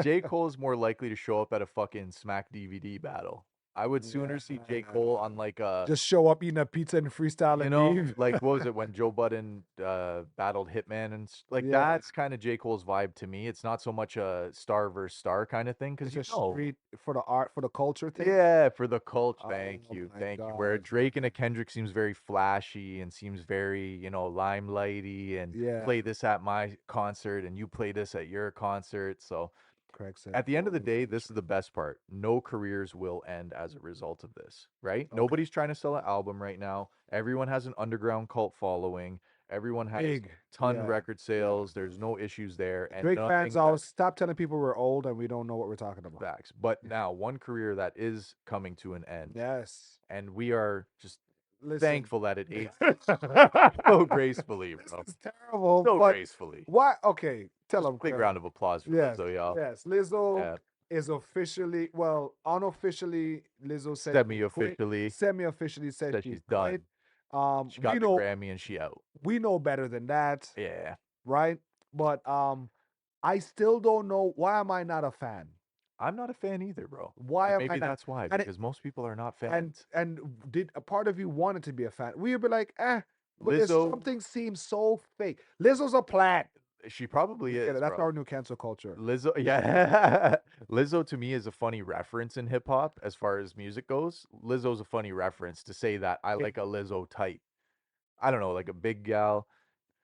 Speaker 1: J. Cole is more likely to show up at a fucking Smack DVD battle. I would sooner see J. Cole on like a,
Speaker 2: Just show up, eating a pizza and freestyle and leave.
Speaker 1: like what was it when Joe Budden battled Hitman and like
Speaker 2: Yeah,
Speaker 1: that's kind of J. Cole's vibe to me. It's not so much a star versus star kind of thing
Speaker 2: it's
Speaker 1: because
Speaker 2: just street for the art, for the culture thing.
Speaker 1: yeah, for the cult.
Speaker 2: Oh
Speaker 1: Thank you,
Speaker 2: my
Speaker 1: thank you. Where a
Speaker 2: god.
Speaker 1: Drake and a Kendrick seems very flashy and seems very limelighty and
Speaker 2: Yeah,
Speaker 1: play this at my concert and you play this at your concert. So
Speaker 2: Craig said.
Speaker 1: at the end of the
Speaker 2: Holy
Speaker 1: day, this is
Speaker 2: feature.
Speaker 1: the best part. No careers will end as a result of this, right?
Speaker 2: Okay.
Speaker 1: Nobody's trying to sell an album right now. Everyone has an underground cult following. Everyone has
Speaker 2: Big.
Speaker 1: ton
Speaker 2: Yeah.
Speaker 1: record sales. There's no issues there, and
Speaker 2: Drake
Speaker 1: nothing
Speaker 2: fans
Speaker 1: that
Speaker 2: always stop telling people we're old and we don't know what we're talking about.
Speaker 1: facts. But now, one career that is coming to an end,
Speaker 2: Yes.
Speaker 1: and we are just
Speaker 2: Listen.
Speaker 1: thankful that it aged
Speaker 2: this
Speaker 1: so gracefully, bro.
Speaker 2: is terrible,
Speaker 1: So
Speaker 2: but
Speaker 1: gracefully.
Speaker 2: why? Okay, tell
Speaker 1: Just
Speaker 2: them,
Speaker 1: a big
Speaker 2: Craig.
Speaker 1: round of applause for
Speaker 2: Yes,
Speaker 1: Lizzo, y'all.
Speaker 2: yes. Lizzo
Speaker 1: Yeah.
Speaker 2: is officially, well, unofficially, Lizzo said she quit.
Speaker 1: Semi-officially
Speaker 2: Semi-officially said
Speaker 1: said
Speaker 2: she
Speaker 1: she's
Speaker 2: quit.
Speaker 1: done. She got
Speaker 2: We
Speaker 1: the
Speaker 2: know
Speaker 1: Grammy and she out.
Speaker 2: we know better than that,
Speaker 1: Yeah.
Speaker 2: right? But I still don't know why am I not a fan?
Speaker 1: I'm not a fan either, bro.
Speaker 2: Why
Speaker 1: And
Speaker 2: am I
Speaker 1: maybe
Speaker 2: not?
Speaker 1: that's why,
Speaker 2: And
Speaker 1: because most people are not
Speaker 2: and
Speaker 1: fans.
Speaker 2: and did a part of you wanted to be a fan? We'd be like, but there's
Speaker 1: Lizzo,
Speaker 2: something seems so fake. Lizzo's a plant.
Speaker 1: She probably
Speaker 2: We get it.
Speaker 1: is,
Speaker 2: That's
Speaker 1: bro.
Speaker 2: our new cancel culture.
Speaker 1: Lizzo, yeah. Lizzo to me is a funny reference in hip hop as far as music goes. Lizzo's a funny reference to say that I
Speaker 2: It,
Speaker 1: like a Lizzo type. I don't know, like a big gal,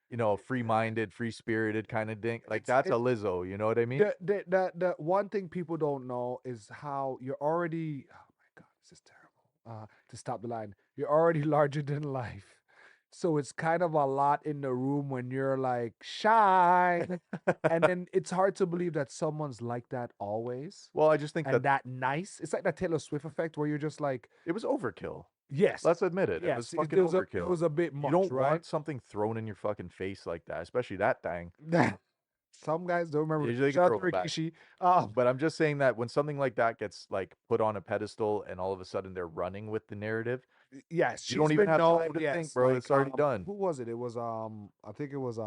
Speaker 1: you know, free-minded, free-spirited kind of thing. Like that's a
Speaker 2: it's
Speaker 1: Lizzo, you know what I mean?
Speaker 2: the one thing people don't know is how you're already. Oh my god, this is terrible. To stop the line, you're already larger than life, so it's kind of a lot in the room when you're like shine, and then it's hard to believe that someone's like that always
Speaker 1: Well, I just think
Speaker 2: and
Speaker 1: that
Speaker 2: that nice. It's like that Taylor Swift effect where you're just like,
Speaker 1: it was overkill.
Speaker 2: yes,
Speaker 1: Let's admit it. It was
Speaker 2: yes,
Speaker 1: fucking
Speaker 2: it
Speaker 1: overkill.
Speaker 2: was a bit
Speaker 1: You
Speaker 2: much,
Speaker 1: don't
Speaker 2: right?
Speaker 1: want something thrown in your fucking face like that, especially that thing.
Speaker 2: Some guys don't remember.
Speaker 1: Usually they can
Speaker 2: Shout out
Speaker 1: throw
Speaker 2: to
Speaker 1: it back.
Speaker 2: Rikishi.
Speaker 1: But I'm just saying that when something like that gets like put on a pedestal and all of a sudden they're running with the narrative,
Speaker 2: Yes,
Speaker 1: you don't
Speaker 2: she's
Speaker 1: even
Speaker 2: been
Speaker 1: have
Speaker 2: known.
Speaker 1: time to think,
Speaker 2: Yes,
Speaker 1: bro.
Speaker 2: like
Speaker 1: It's already done.
Speaker 2: who was it? It was I think it was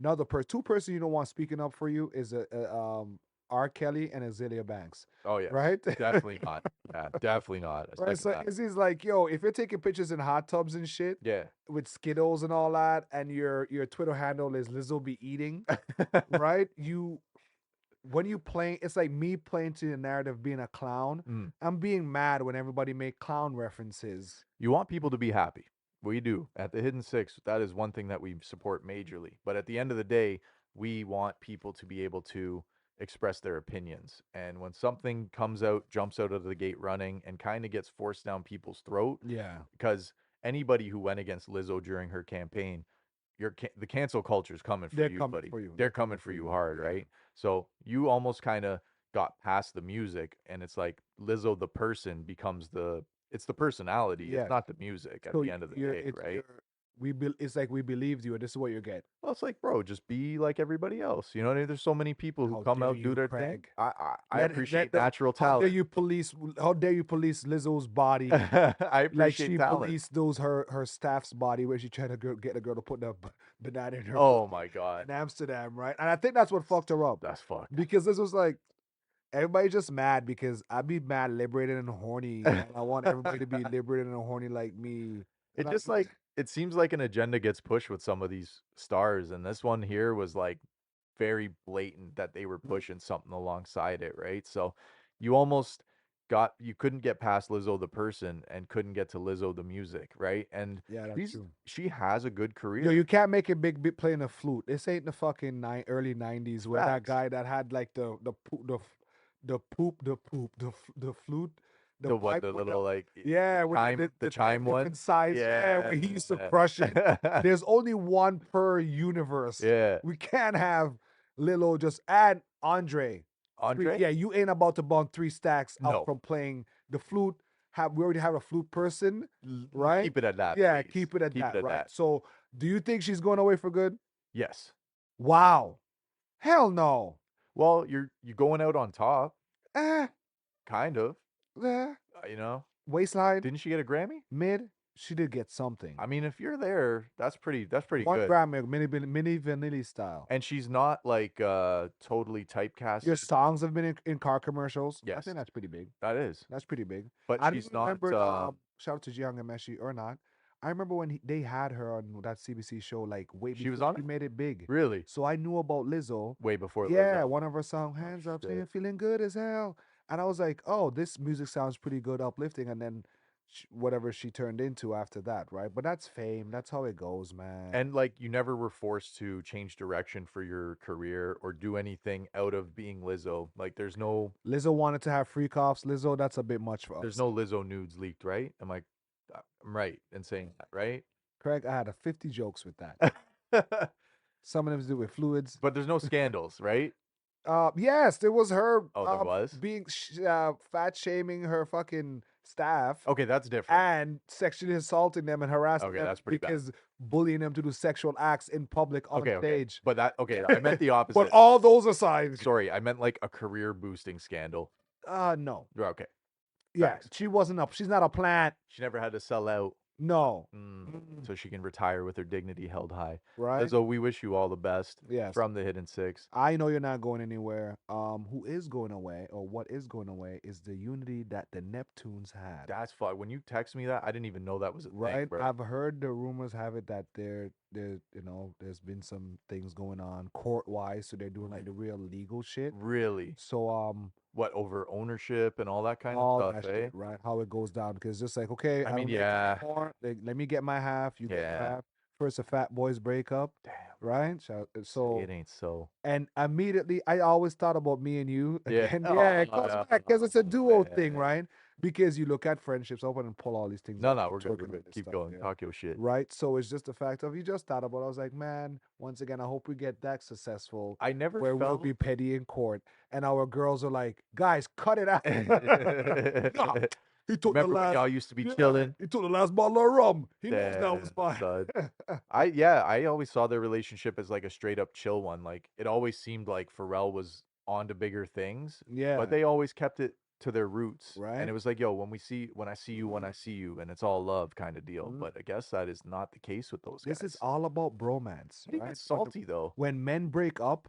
Speaker 2: another person. Two person you don't want speaking up for you is R. Kelly and Azealia Banks,
Speaker 1: Oh yes.
Speaker 2: right?
Speaker 1: Definitely not. Yeah, definitely not. I
Speaker 2: Right.
Speaker 1: second
Speaker 2: So
Speaker 1: that.
Speaker 2: it's like, yo, if you're taking pictures in hot tubs and shit
Speaker 1: Yeah.
Speaker 2: with Skittles and all that, and your Twitter handle is Lizzo be eating, right? You when you playing, it's like me playing to the narrative being a clown.
Speaker 1: Mm.
Speaker 2: I'm being mad when everybody make clown references.
Speaker 1: You want people to be happy. We do. At the Hidden Six, that is one thing that we support majorly. But at the end of the day, we want people to be able to express their opinions. And when something comes out, jumps out of the gate running, and kind of gets forced down people's throat,
Speaker 2: Yeah,
Speaker 1: because anybody who went against Lizzo during her campaign, the cancel culture is coming for
Speaker 2: they're
Speaker 1: you,
Speaker 2: coming
Speaker 1: buddy.
Speaker 2: for you.
Speaker 1: They're
Speaker 2: They're
Speaker 1: coming
Speaker 2: coming
Speaker 1: for
Speaker 2: for
Speaker 1: you
Speaker 2: you.
Speaker 1: hard,
Speaker 2: Yeah.
Speaker 1: right? So you almost kind of got past the music, and it's like Lizzo the person becomes it's the personality. It's
Speaker 2: Yes.
Speaker 1: not the music at
Speaker 2: So
Speaker 1: the end of the
Speaker 2: you're
Speaker 1: day,
Speaker 2: it's
Speaker 1: right?
Speaker 2: you're it's like we believed you and this is what you get.
Speaker 1: Well, it's like, bro, just be like everybody else. You know what I mean? There's so many people who
Speaker 2: How
Speaker 1: come
Speaker 2: dare
Speaker 1: out do
Speaker 2: you,
Speaker 1: their thing.
Speaker 2: Craig?
Speaker 1: I
Speaker 2: Let
Speaker 1: appreciate
Speaker 2: the
Speaker 1: natural talent.
Speaker 2: how dare you police Lizzo's body
Speaker 1: I
Speaker 2: like
Speaker 1: appreciate
Speaker 2: she
Speaker 1: talent.
Speaker 2: policed those her staff's body where she tried to get a girl to put the banana in her
Speaker 1: Oh
Speaker 2: butt
Speaker 1: my god,
Speaker 2: in Amsterdam, right? And I think that's what fucked her up
Speaker 1: that's fucked.
Speaker 2: because this was like everybody just mad because I be mad, liberated and horny, and I want everybody to be liberated and horny like me.
Speaker 1: It
Speaker 2: And
Speaker 1: just like it seems like an agenda gets pushed with some of these stars, and this one here was like very blatant that they were pushing something alongside it, right? So you almost you couldn't get past Lizzo the person and couldn't get to Lizzo the music, right? And
Speaker 2: yeah, that's true.
Speaker 1: she has a good
Speaker 2: Yo,
Speaker 1: career.
Speaker 2: you can't make it big playing a flute. This ain't the fucking early '90s where that
Speaker 1: Facts.
Speaker 2: guy that had like the flute, the
Speaker 1: The what
Speaker 2: pipe
Speaker 1: the
Speaker 2: with the
Speaker 1: little like
Speaker 2: yeah with
Speaker 1: the
Speaker 2: the 10
Speaker 1: chime one.
Speaker 2: different sides. Yeah,
Speaker 1: Yeah.
Speaker 2: where he used to crush it. There's only one per universe.
Speaker 1: Yeah.
Speaker 2: We can't have Lilo just add Andre.
Speaker 1: Andre?
Speaker 2: Yeah, you ain't about to bump 3 stacks out
Speaker 1: No.
Speaker 2: from playing the flute. We already have a flute person, right?
Speaker 1: Keep it at that,
Speaker 2: Yeah,
Speaker 1: please.
Speaker 2: keep it at
Speaker 1: Keep it
Speaker 2: that,
Speaker 1: at
Speaker 2: right?
Speaker 1: that.
Speaker 2: So, do you think she's going away for good?
Speaker 1: Yes.
Speaker 2: Wow. Hell no.
Speaker 1: Well, you're going out on top,
Speaker 2: Eh,
Speaker 1: kind of.
Speaker 2: eh.
Speaker 1: You know.
Speaker 2: Waistline,
Speaker 1: Didn't she get a Grammy?
Speaker 2: mid. She did get something.
Speaker 1: I mean, if you're there, that's pretty
Speaker 2: One
Speaker 1: good.
Speaker 2: Grammy, mini vanilla style.
Speaker 1: And she's not like totally
Speaker 2: Your
Speaker 1: typecasted.
Speaker 2: songs have been in car commercials. I
Speaker 1: Yes,
Speaker 2: think that's pretty big.
Speaker 1: that is.
Speaker 2: That's pretty big.
Speaker 1: But
Speaker 2: I even
Speaker 1: she's not
Speaker 2: remembered. Shout out to Jiang and Meshi or not. I remember when they had her on that CBC show, like way
Speaker 1: she was
Speaker 2: before
Speaker 1: on
Speaker 2: she
Speaker 1: it?
Speaker 2: made it big.
Speaker 1: Really?
Speaker 2: So I knew about Lizzo.
Speaker 1: Way before
Speaker 2: Yeah,
Speaker 1: Lizzo.
Speaker 2: one of her songs,
Speaker 1: Oh
Speaker 2: "Hands Up,"
Speaker 1: shit.
Speaker 2: feeling good as hell. And I was like, oh, this music sounds pretty good, uplifting. And then whatever she turned into after that, right? But that's fame. That's how it goes, man.
Speaker 1: And like you never were forced to change direction for your career or do anything out of being Lizzo. Like
Speaker 2: Lizzo wanted to have free coughs. Lizzo, that's a bit much for
Speaker 1: there's
Speaker 2: us.
Speaker 1: no Lizzo nudes leaked, right? I'm right in saying that, right?
Speaker 2: Craig, I had a 50 jokes with that. Some of them to do with fluids.
Speaker 1: But there's no scandals, right?
Speaker 2: Yes, there was her
Speaker 1: Oh, there was?
Speaker 2: being fat shaming her fucking staff
Speaker 1: Okay, that's different.
Speaker 2: and sexually assaulting them and harassing
Speaker 1: Okay,
Speaker 2: them
Speaker 1: that's pretty bad.
Speaker 2: because bullying them to do sexual acts in public on
Speaker 1: Okay, okay.
Speaker 2: stage.
Speaker 1: But I meant the
Speaker 2: But
Speaker 1: opposite.
Speaker 2: all those aside,
Speaker 1: Sorry, I meant like a career boosting scandal.
Speaker 2: no.
Speaker 1: Okay.
Speaker 2: Yeah,
Speaker 1: Facts.
Speaker 2: she wasn't up. She's not a plant.
Speaker 1: She never had to sell out.
Speaker 2: No.
Speaker 1: Mm,
Speaker 2: Mm-mm.
Speaker 1: so she can retire with her dignity held high.
Speaker 2: Right?
Speaker 1: Lizzo, we wish you all the best
Speaker 2: Yes.
Speaker 1: from the Hidden Six.
Speaker 2: I know you're not going anywhere. Who is going away, or what is going away, is the unity that the Neptunes had.
Speaker 1: That's fun. When you text me that, I didn't even know that was a thing,
Speaker 2: Right?
Speaker 1: bro.
Speaker 2: I've heard the rumors have it that there's been some things going on court wise, so they're doing like the real legal shit.
Speaker 1: Really?
Speaker 2: So
Speaker 1: What, over ownership and all that kind of
Speaker 2: all
Speaker 1: stuff,
Speaker 2: that
Speaker 1: eh?
Speaker 2: shit, right? How it goes down, because just like, okay,
Speaker 1: I
Speaker 2: I
Speaker 1: mean,
Speaker 2: don't make any
Speaker 1: yeah,
Speaker 2: more. Let me get my half. You get your
Speaker 1: yeah.
Speaker 2: half. First, the fat boys break up,
Speaker 1: Damn, bro.
Speaker 2: right?
Speaker 1: Say
Speaker 2: So
Speaker 1: it ain't so.
Speaker 2: and immediately, I always thought about me and you
Speaker 1: Yeah.
Speaker 2: again. Yeah, it goes
Speaker 1: Oh,
Speaker 2: back because it's a duo thing,
Speaker 1: man.
Speaker 2: right? Because you look at friendships, open and pull all these things
Speaker 1: No,
Speaker 2: out,
Speaker 1: no,
Speaker 2: keep
Speaker 1: we're good. We're
Speaker 2: twerking on
Speaker 1: good.
Speaker 2: this
Speaker 1: Keep
Speaker 2: stuff,
Speaker 1: going.
Speaker 2: yeah.
Speaker 1: Talk your shit.
Speaker 2: Right? So it's just the fact of, you just thought about it. I was like, man, once again, I hope we get that successful
Speaker 1: I never
Speaker 2: where we'll
Speaker 1: felt.
Speaker 2: be petty in court and our girls are like, guys, cut it out. Nah, he took the
Speaker 1: Remember when
Speaker 2: last,
Speaker 1: y'all used to be
Speaker 2: yeah,
Speaker 1: chilling?
Speaker 2: he took the last bottle of rum. He knows now
Speaker 1: Damn,
Speaker 2: it's mine.
Speaker 1: son. I always saw their relationship as like a straight up chill one. Like it always seemed like Pharrell was on to bigger things, but
Speaker 2: Yeah,
Speaker 1: they always kept it to their roots. And
Speaker 2: right?
Speaker 1: it was like, yo, when I see you, when I see you, and it's all love kind of deal.
Speaker 2: Mm.
Speaker 1: But I guess that is not the case with those
Speaker 2: This is
Speaker 1: guys.
Speaker 2: all about bromance,
Speaker 1: But he
Speaker 2: right?
Speaker 1: gets salty though.
Speaker 2: When men break up,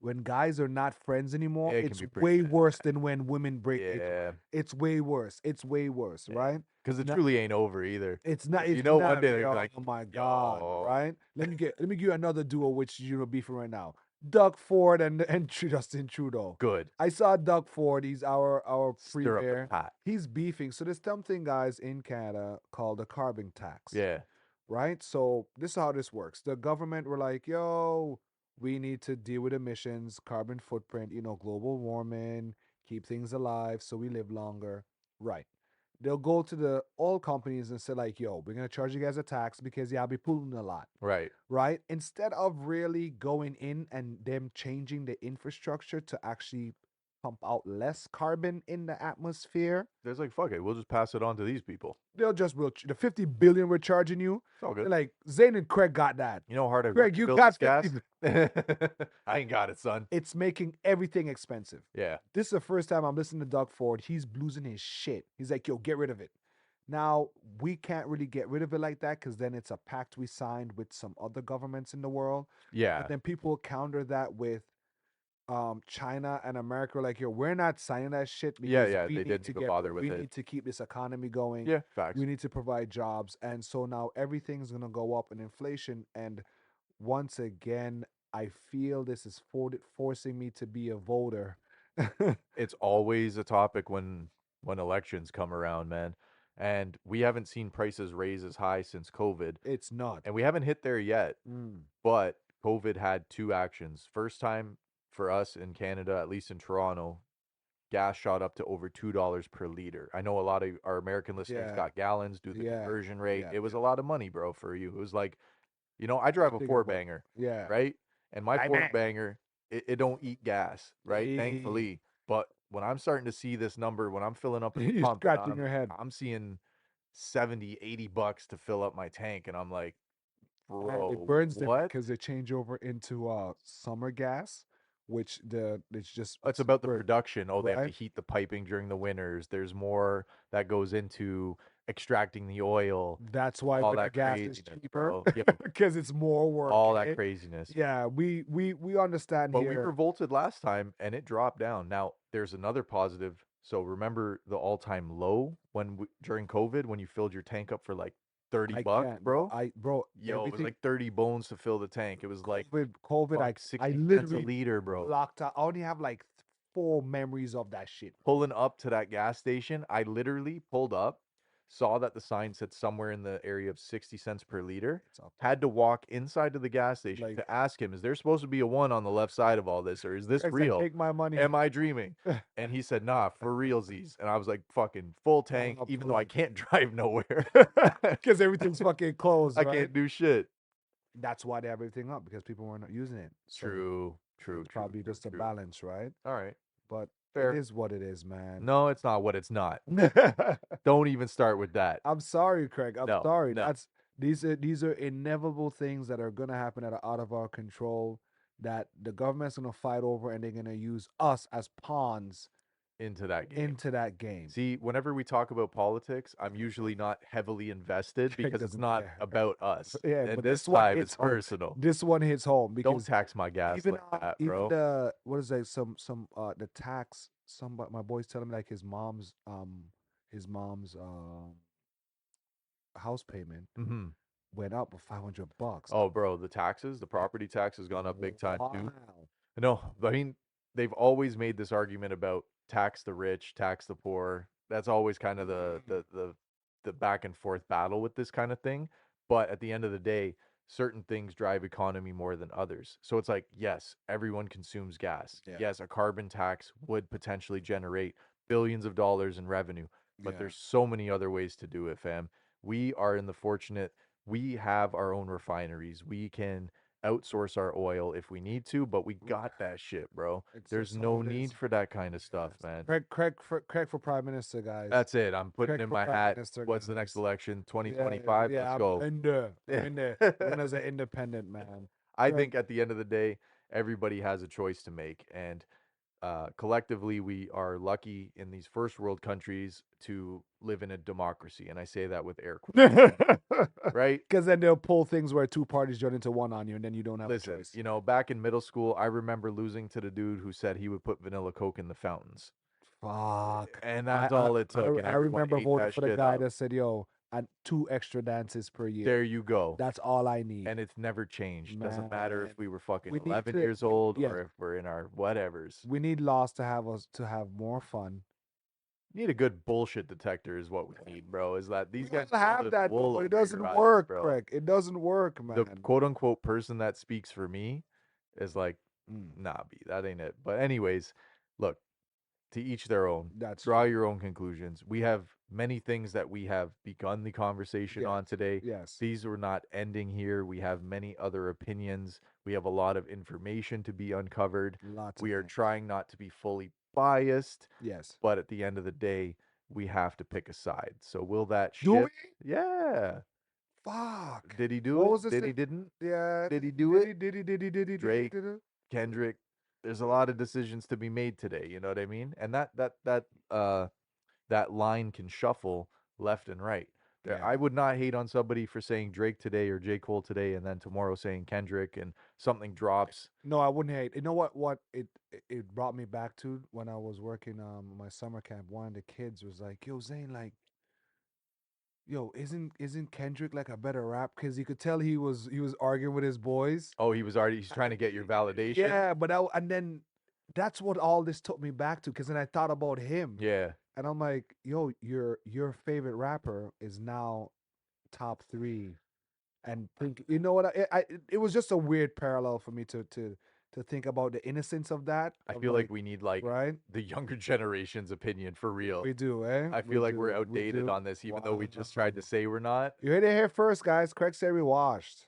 Speaker 2: when guys are not friends anymore,
Speaker 1: It can
Speaker 2: it's
Speaker 1: be pretty
Speaker 2: way
Speaker 1: bad.
Speaker 2: worse than when women break it.
Speaker 1: Yeah,
Speaker 2: It's way worse. It's way worse,
Speaker 1: yeah.
Speaker 2: right?
Speaker 1: Because it
Speaker 2: Now,
Speaker 1: truly ain't over either.
Speaker 2: it's not.
Speaker 1: You
Speaker 2: It's
Speaker 1: know, one
Speaker 2: not.
Speaker 1: day they're
Speaker 2: Oh
Speaker 1: like,
Speaker 2: my god!
Speaker 1: yo,
Speaker 2: Right? Let me give you another duo which you're beefing right now. Doug Ford and Justin Trudeau.
Speaker 1: good.
Speaker 2: I saw Doug Ford. He's our
Speaker 1: Stir up the
Speaker 2: premier.
Speaker 1: pot.
Speaker 2: He's beefing. So there's something, guys, in Canada called the carbon tax,
Speaker 1: Yeah,
Speaker 2: right? So this is how this works. The government were like, yo, we need to deal with emissions, carbon footprint, global warming, keep things alive so we live longer. Right. They'll go to the oil companies and say, like, yo, we're gonna charge you guys a tax because y'all be polluting a lot.
Speaker 1: right.
Speaker 2: Right? Instead of really going in and them changing the infrastructure to actually pump out less carbon in the atmosphere,
Speaker 1: There's like, fuck it, we'll just pass it on to these people.
Speaker 2: the 50 billion we're charging you.
Speaker 1: It's all good.
Speaker 2: They're like, Zane and Craig got that.
Speaker 1: You know how hard I work
Speaker 2: Craig,
Speaker 1: to
Speaker 2: you
Speaker 1: build
Speaker 2: got
Speaker 1: this
Speaker 2: 50.
Speaker 1: gas? I ain't got it, son.
Speaker 2: It's making everything expensive.
Speaker 1: Yeah.
Speaker 2: This is the first time I'm listening to Doug Ford. He's losing his shit. He's like, yo, get rid of it. Now, we can't really get rid of it like that because then it's a pact we signed with some other governments in the world. But
Speaker 1: Yeah.
Speaker 2: then people counter that with China and America are like, yo, we're not signing that shit
Speaker 1: Yeah,
Speaker 2: because
Speaker 1: yeah. They didn't even bother with
Speaker 2: we
Speaker 1: it.
Speaker 2: need to keep this economy going.
Speaker 1: Yeah, facts.
Speaker 2: We need to provide jobs. And so now everything's gonna go up in inflation. And once again, I feel this is forcing me to be a voter.
Speaker 1: It's always a topic when elections come around, man. And we haven't seen prices raise as high since COVID.
Speaker 2: It's not.
Speaker 1: And we haven't hit there yet.
Speaker 2: Mm.
Speaker 1: But COVID had two actions. First time for us in Canada, at least in Toronto, gas shot up to over $2 per liter. I know a lot of our American listeners
Speaker 2: Yeah,
Speaker 1: got gallons, do the
Speaker 2: yeah,
Speaker 1: conversion rate.
Speaker 2: yeah,
Speaker 1: It was
Speaker 2: yeah.
Speaker 1: a lot of money, bro, for you. It was like, I
Speaker 2: Just
Speaker 1: drive a
Speaker 2: think
Speaker 1: four
Speaker 2: about
Speaker 1: banger,
Speaker 2: yeah.
Speaker 1: right? And my
Speaker 2: I
Speaker 1: four
Speaker 2: man.
Speaker 1: banger, it don't eat gas, right?
Speaker 2: Eh,
Speaker 1: Thankfully. But when I'm starting to see this number, when I'm filling up at the
Speaker 2: You're
Speaker 1: pump and
Speaker 2: scratching your head.
Speaker 1: I'm seeing 70, $80 to fill up my tank, and I'm like,
Speaker 2: And it
Speaker 1: bro,
Speaker 2: burns different
Speaker 1: what?
Speaker 2: because they change over into summer gas, which it's just
Speaker 1: It's about the
Speaker 2: super
Speaker 1: production. Oh, they have to
Speaker 2: right.
Speaker 1: heat the piping during the winters. There's more that goes into extracting the oil,
Speaker 2: That's why
Speaker 1: all
Speaker 2: winter
Speaker 1: that
Speaker 2: gas is
Speaker 1: craziness,
Speaker 2: cheaper
Speaker 1: bro. Yo,
Speaker 2: because it's more work.
Speaker 1: all that
Speaker 2: Eh?
Speaker 1: craziness.
Speaker 2: Yeah, we understand
Speaker 1: But we
Speaker 2: here.
Speaker 1: revolted last time and it dropped down. Now, there's another positive. So remember the all-time low during COVID when you filled your tank up for like 30
Speaker 2: I
Speaker 1: bucks,
Speaker 2: can't, bro.
Speaker 1: bro?
Speaker 2: Bro,
Speaker 1: Yo, it was
Speaker 2: everything
Speaker 1: like 30 bones to fill the tank. It was like
Speaker 2: COVID.
Speaker 1: fuck
Speaker 2: I
Speaker 1: 60 cents a
Speaker 2: literally
Speaker 1: liter, bro.
Speaker 2: blocked out. I only have like four memories of that shit.
Speaker 1: Pulling up to that gas station, I literally pulled up, saw that the sign said somewhere in the area of 60 cents per liter,
Speaker 2: It's up there.
Speaker 1: had to walk inside to the gas station
Speaker 2: Like,
Speaker 1: to ask him, is there supposed to be a one on the left side of all this, or is this
Speaker 2: it's like
Speaker 1: real?
Speaker 2: take my money.
Speaker 1: Am I dreaming? And he said, nah, for realsies. And I was like, fucking full
Speaker 2: Pulling
Speaker 1: tank,
Speaker 2: up
Speaker 1: even though I
Speaker 2: full
Speaker 1: can't drive nowhere.
Speaker 2: because everything's fucking closed,
Speaker 1: I
Speaker 2: right?
Speaker 1: can't do shit.
Speaker 2: That's why they have everything up because people were not using it. So
Speaker 1: True, true,
Speaker 2: it's
Speaker 1: true,
Speaker 2: probably
Speaker 1: true,
Speaker 2: just a
Speaker 1: true.
Speaker 2: balance, right?
Speaker 1: All right,
Speaker 2: But it
Speaker 1: fair.
Speaker 2: is what it is, man.
Speaker 1: No, it's not what it's not. Don't even start with that.
Speaker 2: I'm sorry, Craig. I'm
Speaker 1: No,
Speaker 2: sorry.
Speaker 1: no.
Speaker 2: These are inevitable things that are gonna happen that are out of our control that the government's gonna fight over and they're gonna use us as pawns
Speaker 1: into that game.
Speaker 2: into that game.
Speaker 1: See, whenever we talk about politics, I'm usually not heavily invested
Speaker 2: Craig
Speaker 1: because it's
Speaker 2: doesn't
Speaker 1: not
Speaker 2: care.
Speaker 1: about us.
Speaker 2: Yeah,
Speaker 1: And
Speaker 2: but
Speaker 1: this
Speaker 2: this one
Speaker 1: time it's
Speaker 2: hits home.
Speaker 1: personal.
Speaker 2: This one hits home
Speaker 1: Don't
Speaker 2: because
Speaker 1: tax my gas
Speaker 2: even
Speaker 1: like that,
Speaker 2: even
Speaker 1: bro.
Speaker 2: the what is that some the tax somebody my boy's telling me like his mom's house payment
Speaker 1: Hmm.
Speaker 2: went up with $500.
Speaker 1: Oh, bro, the taxes, the property tax has gone up big time too.
Speaker 2: Wow.
Speaker 1: No, I mean, they've always made this argument about tax the rich, tax the poor. That's always kind of the back and forth battle with this kind of thing. But at the end of the day, certain things drive economy more than others. So it's like, yes, everyone consumes gas.
Speaker 2: Yeah.
Speaker 1: Yes, a carbon tax would potentially generate billions of dollars in revenue, but
Speaker 2: Yeah.
Speaker 1: there's so many other ways to do it, fam. We are in the fortunate we have our own refineries. We can outsource our oil if we need to, but we got that shit, bro.
Speaker 2: It's
Speaker 1: There's
Speaker 2: just all
Speaker 1: no
Speaker 2: it
Speaker 1: need
Speaker 2: is.
Speaker 1: for that kind of stuff,
Speaker 2: Yes.
Speaker 1: man.
Speaker 2: Craig for Prime Minister, guys.
Speaker 1: That's it. I'm putting
Speaker 2: Craig
Speaker 1: in
Speaker 2: for
Speaker 1: my
Speaker 2: Prime
Speaker 1: hat.
Speaker 2: Minister,
Speaker 1: What's the next
Speaker 2: guys.
Speaker 1: election?
Speaker 2: Yeah,
Speaker 1: 2025.
Speaker 2: yeah.
Speaker 1: Let's
Speaker 2: I'm
Speaker 1: go.
Speaker 2: in there. I'm
Speaker 1: Yeah.
Speaker 2: in there. Run as an independent man.
Speaker 1: I
Speaker 2: Craig.
Speaker 1: think at the end of the day, everybody has a choice to make. And collectively, we are lucky in these first world countries to live in a democracy. And I say that with air quotes, right?
Speaker 2: Because then they'll pull things where two parties join into one on you, and then you don't have a
Speaker 1: Listen,
Speaker 2: choice.
Speaker 1: back in middle school, I remember losing to the dude who said he would put vanilla Coke in the fountains.
Speaker 2: Fuck.
Speaker 1: And
Speaker 2: I
Speaker 1: that's
Speaker 2: I
Speaker 1: all it took, and
Speaker 2: I
Speaker 1: everyone
Speaker 2: remember
Speaker 1: ate
Speaker 2: voting
Speaker 1: that
Speaker 2: for the
Speaker 1: shit
Speaker 2: guy
Speaker 1: up.
Speaker 2: that said, "Yo, and two extra dances per year.
Speaker 1: There you go.
Speaker 2: That's all I need."
Speaker 1: And it's never changed. Doesn't matter if
Speaker 2: Man,
Speaker 1: we were fucking
Speaker 2: we need
Speaker 1: 11
Speaker 2: to.
Speaker 1: years old
Speaker 2: Yes,
Speaker 1: or if we're in our whatevers.
Speaker 2: we need laws to have us to have more fun.
Speaker 1: You need a good bullshit detector, is what we need, bro. Is that
Speaker 2: We
Speaker 1: these
Speaker 2: don't
Speaker 1: guys pull
Speaker 2: have
Speaker 1: this
Speaker 2: that though,
Speaker 1: wool
Speaker 2: but it
Speaker 1: over your
Speaker 2: doesn't
Speaker 1: eyes,
Speaker 2: work,
Speaker 1: bro.
Speaker 2: Craig. It doesn't work,
Speaker 1: The
Speaker 2: man.
Speaker 1: quote unquote person that speaks for me is like,
Speaker 2: Mm,
Speaker 1: nah, B, that ain't it. But, anyways, look, to each their own.
Speaker 2: that's
Speaker 1: Draw
Speaker 2: true.
Speaker 1: your own conclusions. We have many things that we have begun the conversation
Speaker 2: Yes,
Speaker 1: on today.
Speaker 2: yes.
Speaker 1: These are not ending here. We have many other opinions. We have a lot of information to be uncovered.
Speaker 2: Lots of
Speaker 1: We are
Speaker 2: things.
Speaker 1: trying not to be fully biased,
Speaker 2: Yes.
Speaker 1: but at the end of the day, we have to pick a side. So will that
Speaker 2: Do we?
Speaker 1: ship? Yeah.
Speaker 2: Fuck.
Speaker 1: Did he do
Speaker 2: What
Speaker 1: it?
Speaker 2: was this?
Speaker 1: Did he didn't?
Speaker 2: Yeah.
Speaker 1: Did he do
Speaker 2: Did
Speaker 1: it?
Speaker 2: he? Did he? Did he? Did he? Did he?
Speaker 1: Drake,
Speaker 2: Did he?
Speaker 1: Kendrick, there's a lot of decisions to be made today, you know what I mean? And that line can shuffle left and right.
Speaker 2: Yeah.
Speaker 1: I would not hate on somebody for saying Drake today or J. Cole today and then tomorrow saying Kendrick and something drops.
Speaker 2: No, I wouldn't hate. You know what? What it brought me back to when I was working my summer camp. One of the kids was like, "Yo, Zane, like, yo, isn't Kendrick like a better rap?" Because you could tell he was arguing with his boys.
Speaker 1: Oh, he's trying to get your validation.
Speaker 2: Yeah, but and then that's what all this took me back to. Because then I thought about him,
Speaker 1: Yeah.
Speaker 2: and I'm like, "Yo, your favorite rapper is now top three." And think, you know what? It was just a weird parallel for me to think about the innocence of that.
Speaker 1: I
Speaker 2: Of
Speaker 1: feel like
Speaker 2: like,
Speaker 1: we need like
Speaker 2: right?
Speaker 1: the younger generation's opinion for real.
Speaker 2: We do, eh?
Speaker 1: I
Speaker 2: We
Speaker 1: feel like we're
Speaker 2: do. We
Speaker 1: outdated
Speaker 2: do.
Speaker 1: on this even though
Speaker 2: Wow.
Speaker 1: we just tried to say we're not.
Speaker 2: You heard it here first, guys. Craig said we washed.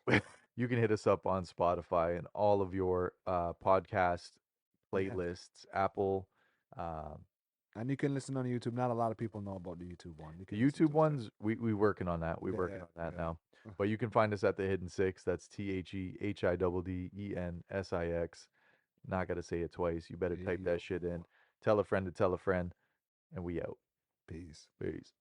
Speaker 1: You can hit us up on Spotify and all of your podcast
Speaker 2: Yeah.
Speaker 1: playlists, Apple, um,
Speaker 2: And you can listen on YouTube. Not a lot of people know about the YouTube one. You
Speaker 1: the
Speaker 2: can listen
Speaker 1: YouTube
Speaker 2: to it there.
Speaker 1: ones. We working on that. We're working
Speaker 2: Yeah,
Speaker 1: on that
Speaker 2: yeah.
Speaker 1: now. But you can find us at the Hidden Six. That's TheHiddensix. Not gotta say it twice. You better
Speaker 2: Hey,
Speaker 1: type that
Speaker 2: yo.
Speaker 1: shit in. Tell a friend to tell a friend, and we out.
Speaker 2: Peace.
Speaker 1: Peace.